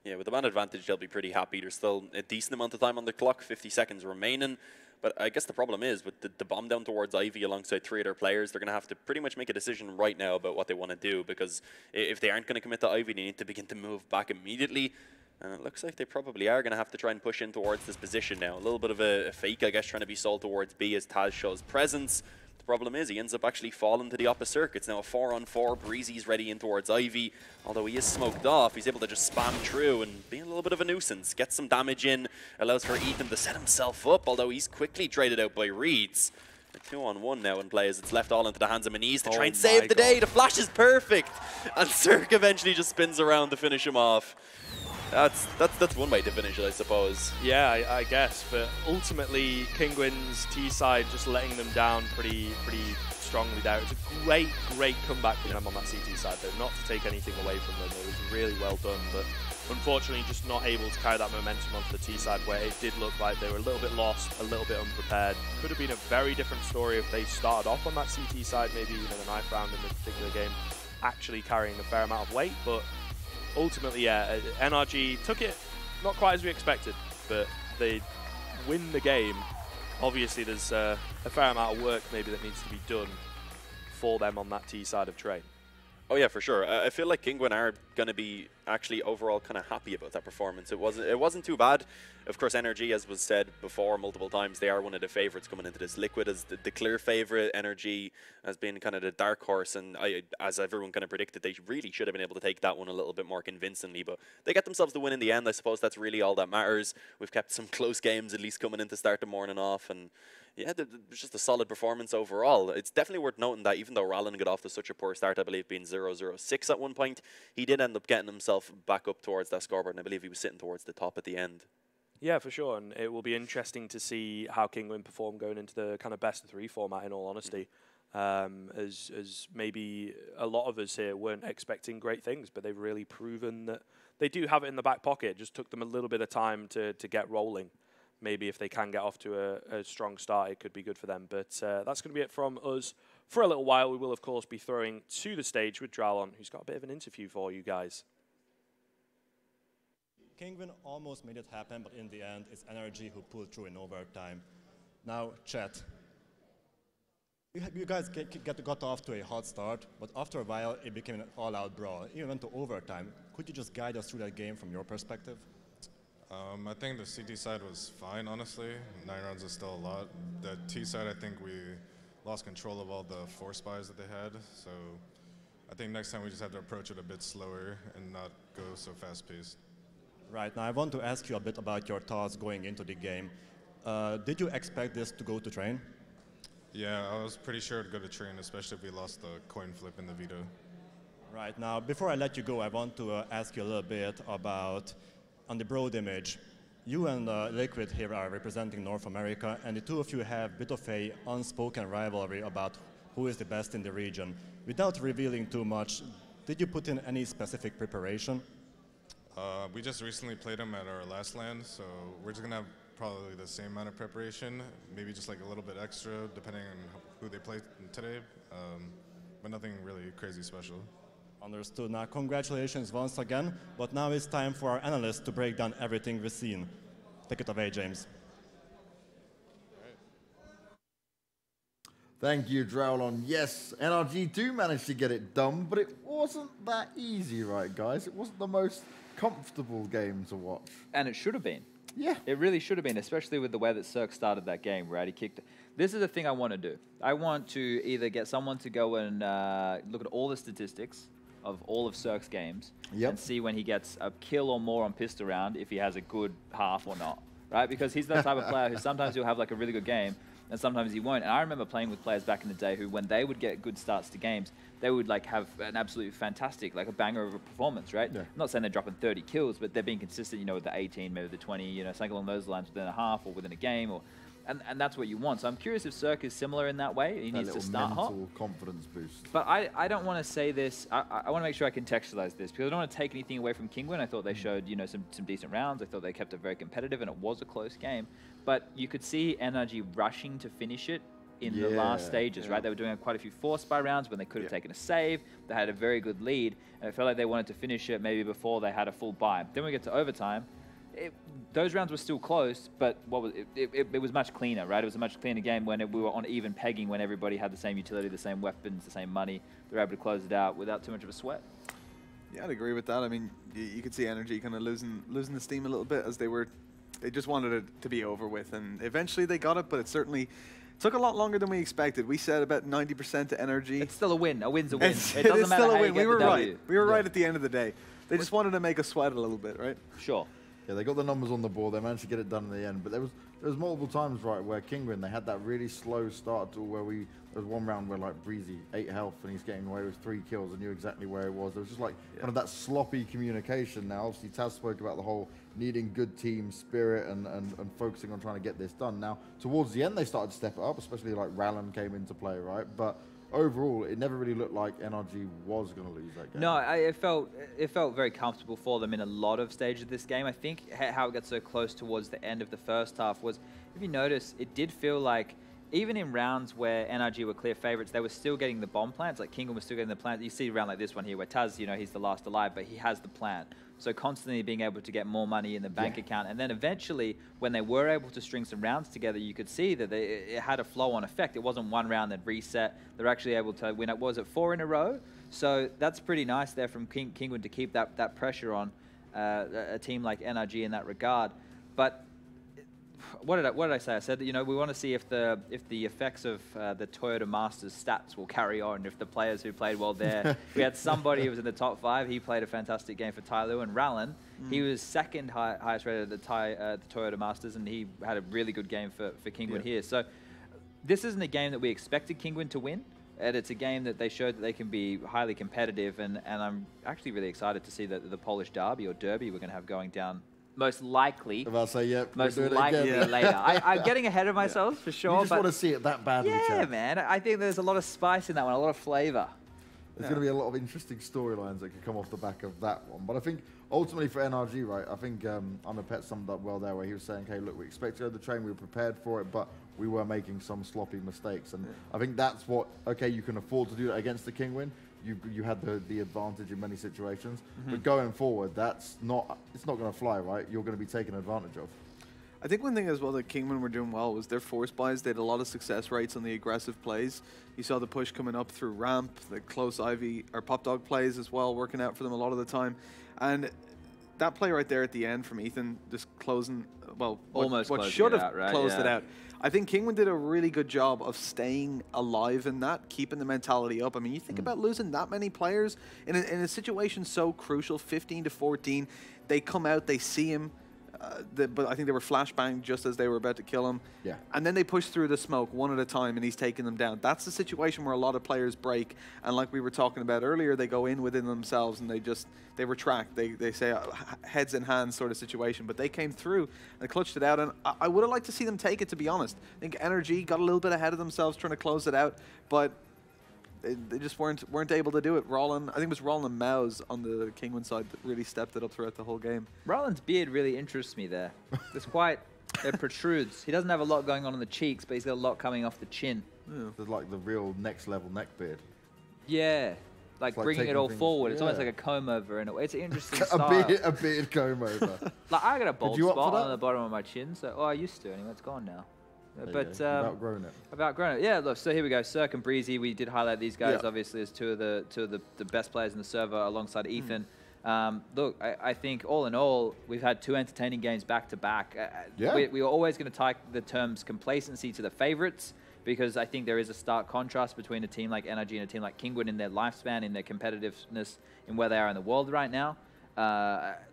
Yeah, with the man advantage, they'll be pretty happy. There's still a decent amount of time on the clock, 50 seconds remaining. But I guess the problem is, with the bomb down towards Ivy alongside 3 other players, they're going to have to pretty much make a decision right now about what they want to do, because if they aren't going to commit to Ivy, they need to begin to move back immediately. And it looks like they probably are going to have to try and push in towards this position now. A little bit of a fake, I guess, trying to be sold towards B as Taz shows presence. The problem is he ends up actually falling to the opposite circuit. It's now a 4-on-4. Breezy's ready in towards Ivy. Although he is smoked off, he's able to just spam through and be a little bit of a nuisance. Get some damage in, allows for Ethan to set himself up, although he's quickly traded out by Reitz. A 2-on-1 now in play as it's left all into the hands of Maniz to try and save the day. The flash is perfect. And Cirque eventually just spins around to finish him off. That's one way to finish it, I suppose. Yeah, I guess. But ultimately, Kinguin's T side just letting them down pretty strongly there. It was a great comeback from them on that CT side, though. Not to take anything away from them. It was really well done, but unfortunately just not able to carry that momentum onto the T side, where it did look like they were a little bit lost, a little bit unprepared. Could have been a very different story if they started off on that CT side, maybe even a knife round in this particular game, actually carrying a fair amount of weight, but ultimately, yeah, NRG took it not quite as we expected, but they win the game. Obviously, there's a fair amount of work maybe that needs to be done for them on that T side of train. Oh yeah, for sure. I feel like Kinguin are going to be actually overall kind of happy about that performance. It wasn't too bad. Of course, NRG, as was said before multiple times, they are one of the favourites coming into this. Liquid is the clear favourite. NRG has been kind of the dark horse, and as everyone kind of predicted, they really should have been able to take that one a little bit more convincingly. But they get themselves the win in the end. I suppose that's really all that matters. We've kept some close games at least coming in to start the morning off, and yeah, it was just a solid performance overall. It's definitely worth noting that even though Rallen got off to such a poor start, I believe being 0-0-6 at one point, he did end up getting himself back up towards that scoreboard, and I believe he was sitting towards the top at the end. Yeah, for sure, and it will be interesting to see how Kinguin perform going into the kind of best-of-3 format, in all honesty. As maybe a lot of us here weren't expecting great things, but they've really proven that they do have it in the back pocket. It just took them a little bit of time to get rolling. Maybe if they can get off to a strong start, it could be good for them. But that's going to be it from us for a little while. We will, of course, be throwing to the stage with Dralon, who's got a bit of an interview for you guys. Kinguin almost made it happen, but in the end, it's NRG who pulled through in overtime. Now, chat. You guys got off to a hot start, but after a while, it became an all-out brawl. It even went to overtime. Could you just guide us through that game from your perspective? I think the CT side was fine, honestly. 9 rounds is still a lot. The T side, I think we lost control of all the force buys that they had. So I think next time we just have to approach it a bit slower and not go so fast-paced. Right, now I want to ask you a bit about your thoughts going into the game. Did you expect this to go to train? Yeah, I was pretty sure it'd go to train, especially if we lost the coin flip in the veto. Right, now before I let you go, I want to ask you a little bit about, on the broad image, you and Liquid here are representing North America, and the two of you have a bit of a unspoken rivalry about who is the best in the region. Without revealing too much, did you put in any specific preparation? We just recently played them at our last LAN, so we're just gonna have probably the same amount of preparation, maybe just like a little bit extra, depending on who they play today, but nothing really crazy special. Understood. Now, congratulations once again, but now it's time for our analysts to break down everything we've seen. Take it away, James. Thank you, Drowlon. Yes, NRG do manage to get it done, but it wasn't that easy, right, guys? It wasn't the most comfortable game to watch. And it should have been. Yeah. It really should have been, especially with the way that Cirque started that game, right? He kicked it. This is the thing I want to do. I want to either get someone to go and look at all the statistics of all of Cirque's games and see when he gets a kill or more on pistol round, if he has a good half or not, right? Because he's the type of player who sometimes he'll have like a really good game and sometimes he won't. And I remember playing with players back in the day who, when they would get good starts to games, they would like have an absolutely fantastic, like a banger of a performance, right? Yeah. I'm not saying they're dropping 30 kills, but they're being consistent, you know, with the 18, maybe the 20, you know, something along those lines within a half or within a game, or and that's what you want. So I'm curious if Cirque is similar in that way. He needs to start hot. Mental confidence boost. But I don't want to say this. I want to make sure I contextualize this because I don't want to take anything away from Kinguin. I thought they showed, you know, some decent rounds. I thought they kept it very competitive and it was a close game. But you could see NRG rushing to finish it in the last stages, right? They were doing quite a few force buy rounds when they could have taken a save. They had a very good lead, and it felt like they wanted to finish it maybe before they had a full buy. Then we get to overtime. Those rounds were still close, but it was much cleaner, right? It was a much cleaner game when we were on even pegging, when everybody had the same utility, the same weapons, the same money. They were able to close it out without too much of a sweat. Yeah, I'd agree with that. I mean, you could see NRG kind of losing the steam a little bit as they just wanted it to be over with, and eventually they got it, but it certainly took a lot longer than we expected. We said about 90% to NRG. It's still a win. A win's a win. It doesn't matter how you get the W. We were right. We were right at the end of the day. They just wanted to make us sweat a little bit, right? Sure. Yeah, they got the numbers on the board. They managed to get it done in the end. But there was multiple times, right, where Kinguin, they had that really slow start to where there was one round where, like, Breezy, 8 health, and he's getting away with 3 kills and knew exactly where he was. There was just, like, kind of that sloppy communication. Now, obviously, Taz spoke about the whole needing good team spirit and focusing on trying to get this done. Now, towards the end, they started to step it up, especially, like, Rallen came into play, right? But overall, it never really looked like NRG was going to lose that game. No, it felt very comfortable for them in a lot of stages of this game. I think how it got so close towards the end of the first half was, if you notice, it did feel like even in rounds where NRG were clear favorites, they were still getting the bomb plants. Like Kinguin was still getting the plant. You see a round like this one here where Taz, you know, he's the last alive, but he has the plant. So constantly being able to get more money in the bank account. And then eventually, when they were able to string some rounds together, you could see that it had a flow-on effect. It wasn't one round that reset. They're actually able to win. It was at 4 in a row. So that's pretty nice there from Kinguin to keep that pressure on a team like NRG in that regard. But what did I say? I said that, you know, we want to see if the effects of the Toyota Masters stats will carry on, if the players who played well there. We had somebody who was in the top 5. He played a fantastic game for Tyloo, and Rallen, he was second highest rated at the Toyota Masters, and he had a really good game for Kinguin here. So this isn't a game that we expected Kinguin to win, and it's a game that they showed that they can be highly competitive, and I'm actually really excited to see the Polish derby, or derby, we're going to have going down most likely. If I say, yep, most likely later. I'm getting ahead of myself for sure. You just want to see it that badly, yeah, Chad. man. I think there's a lot of spice in that one, a lot of flavor. There's going to be a lot of interesting storylines that could come off the back of that one. But I think ultimately for NRG, right, I think Pet summed up well there, where he was saying, okay, look, we expect to go to the train, we were prepared for it, but we were making some sloppy mistakes. And I think that's what, okay, you can afford to do that against the Kinguin. You had the advantage in many situations, but going forward, it's not going to fly, right? You're going to be taken advantage of. I think one thing as well that Kinguin were doing well was their force buys. They had a lot of success rates on the aggressive plays. You saw the push coming up through ramp, the close Ivy or pop dog plays as well, working out for them a lot of the time. And that play right there at the end from Ethan, just closing, well, almost what should have right? closed it out. I think Kinguin did a really good job of staying alive in that, keeping the mentality up. I mean, you think about losing that many players in a situation so crucial, 15 to 14. They come out, they see him, but I think they were flashbanged just as they were about to kill him. Yeah. And then they push through the smoke one at a time, and he's taking them down. That's the situation where a lot of players break. And like we were talking about earlier, they go in within themselves and they retract. They say heads in hands sort of situation. But they came through and clutched it out. And I would have liked to see them take it, to be honest. I think NRG got a little bit ahead of themselves trying to close it out, but they just weren't able to do it. Roland, I think it was Roland Mouse on the Kinguin side that really stepped it up throughout the whole game. Roland's beard really interests me there. It protrudes. He doesn't have a lot going on the cheeks, but he's got a lot coming off the chin. Yeah. There's like the real next level neck beard. Yeah. Like bringing it all forward. It's almost yeah. like a comb over in a way. It's an interesting style. a beard comb over. Like I got a bald you opt spot for that? on the bottom of my chin, so I used to anyway. It's gone now. But You've outgrown it. I've outgrown it. Yeah. Look. So here we go. Cirque and Breezy. We did highlight these guys obviously as two of the best players in the server alongside Ethan. Look, I think all in all, we've had two entertaining games back to back. We were always going to tie the terms complacency to the favorites, because I think there is a stark contrast between a team like NRG and a team like Kinguin in their lifespan, in their competitiveness, in where they are in the world right now.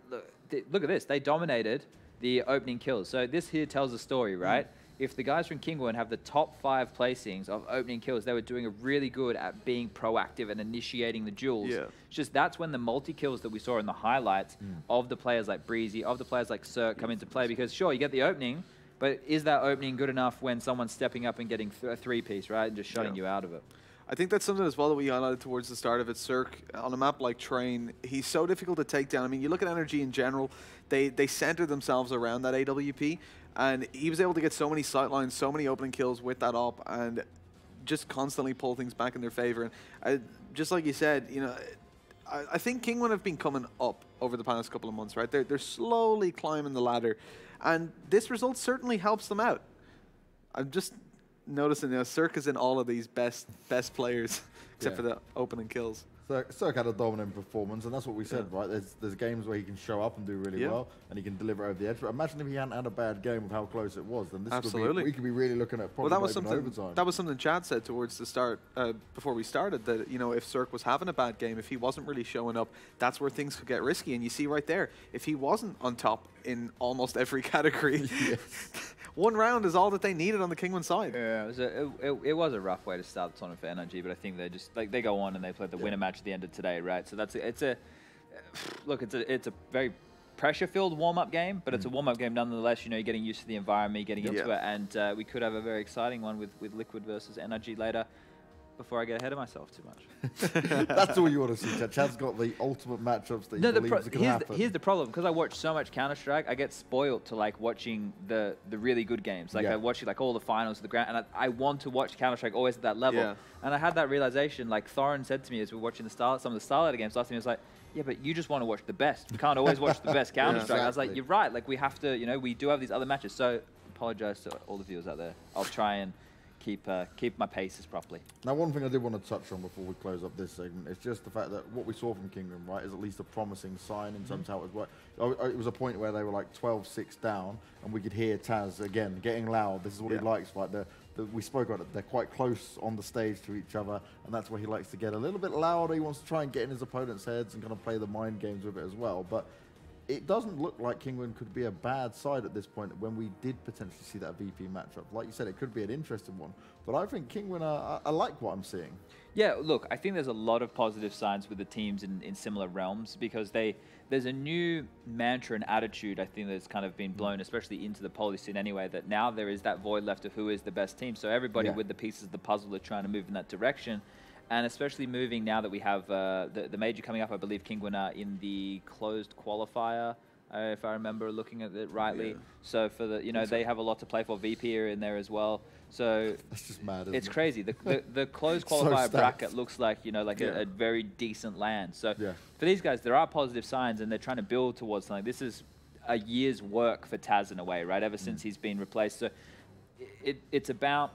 Look at this. They dominated the opening kills. So this here tells a story, right? If the guys from Kinguin have the top 5 placings of opening kills, they were doing a really good at being proactive and initiating the duels. Yeah. It's just that's when the multi-kills that we saw in the highlights of the players like Breezy, of the players like Cirque come into play. Because sure, you get the opening, but is that opening good enough when someone's stepping up and getting a 3-piece, right? And just shutting you out of it. I think that's something as well that we highlighted towards the start of it. Cirque, on a map like Train, he's so difficult to take down. I mean, you look at NRG in general, they center themselves around that AWP, and he was able to get so many sightlines, so many opening kills with that op, and just constantly pull things back in their favor. And just like you said, you know, I think Kinguin have been coming up over the past couple of months, right? They're slowly climbing the ladder, and this result certainly helps them out. I'm just noticing, you know, Cirque is in all of these best players, except for the opening kills. So Cirque had a dominant performance, and that's what we said, right? There's games where he can show up and do really well, and he can deliver over the edge. But imagine if he hadn't had a bad game of how close it was, then this we could be really looking at probably overtime. That was something Chad said towards the start, before we started, that, you know, if Cirque was having a bad game, if he wasn't really showing up, that's where things could get risky. And you see right there, if he wasn't on top in almost every category, one round is all that they needed on the Kinguin side. Yeah, it was a rough way to start the tournament for NRG, but I think they just they go on and they play the winner match at the end of today, right? So it's a very pressure-filled warm-up game, but it's a warm-up game nonetheless. You know, you're getting used to the environment, getting into it, and we could have a very exciting one with Liquid versus NRG later. Before I get ahead of myself too much. That's all you want to see, Chad. Chad's got the ultimate matchups that he believes can happen. Here's the problem. Because I watch so much Counter-Strike, I get spoiled to like watching the really good games. Like I watch like all the finals of the ground, and I want to watch Counter-Strike always at that level. Yeah. And I had that realization, like Thorin said to me as we were watching some of the Starlighter games last time, he was like, yeah, but you just want to watch the best. You can't always watch the best Counter-Strike. I was like, you're right. Like we have to, you know, we do have these other matches. So apologize to all the viewers out there. I'll try and keep my paces properly. Now, one thing I did want to touch on before we close up this segment is just the fact that what we saw from Kinguin, right, is at least a promising sign in terms of how it was working. It was a point where they were like 12-6 down, and we could hear Taz again getting loud. This is what he likes, right? We spoke about it. They're quite close on the stage to each other, and that's where he likes to get a little bit louder. He wants to try and get in his opponent's heads and kind of play the mind games with it as well. But it doesn't look like Kinguin could be a bad side at this point when we did potentially see that VP matchup. Like you said, it could be an interesting one. But I think Kinguin, I like what I'm seeing. Yeah, look, I think there's a lot of positive signs with the teams in similar realms, because there's a new mantra and attitude, I think, that's kind of been blown, especially into the Polish scene anyway, that now there is that void left of who is the best team. So everybody with the pieces of the puzzle are trying to move in that direction. And especially moving now that we have the major coming up, I believe Kinguin are in the closed qualifier, if I remember looking at it rightly. Yeah. So for the, you know, they have a lot to play for. VP are in there as well. So that's just mad, isn't it's it? crazy. The closed qualifier bracket looks like, you know, like a very decent land. So for these guys, there are positive signs, and they're trying to build towards something. This is a year's work for Taz in a way, right? Ever since he's been replaced. So it's about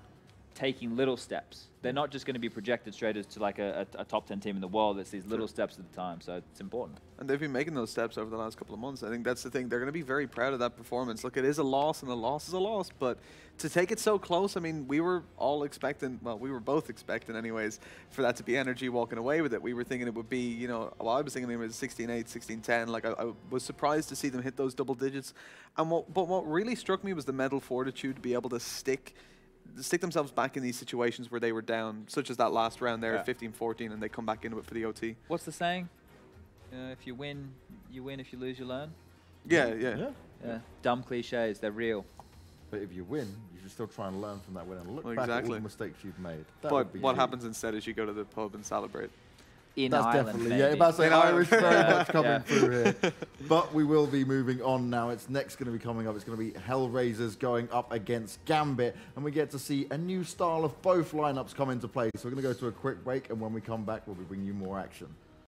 taking little steps. They're not just going to be projected straight as to like a top 10 team in the world. It's these little steps at a time, so it's important. And they've been making those steps over the last couple of months. I think that's the thing. They're going to be very proud of that performance. Look, it is a loss, and a loss is a loss, but to take it so close, I mean, we were all expecting, well, we were both expecting anyways, for that to be NRG walking away with it. We were thinking it would be, you know, well, I was thinking it was 16-8, 16-10. Like, I was surprised to see them hit those double digits. And what really struck me was the mental fortitude to be able to stick themselves back in these situations where they were down, such as that last round there, 15-14, and they come back into it for the OT. What's the saying? If you win, you win. If you lose, you learn. Yeah. Dumb cliches, they're real. But if you win, you should still try and learn from that win and look Well, back at all exactly. the mistakes you've made. But what happens instead is you go to the pub and celebrate. In That's Ireland, definitely, maybe. yeah, about to say Irish very much coming Yeah. through here. But we will be moving on now. It's next going to be coming up. It's going to be Hellraisers going up against Gambit. And we get to see a new style of both lineups come into play. So we're going to go to a quick break. And when we come back, we'll be bringing you more action.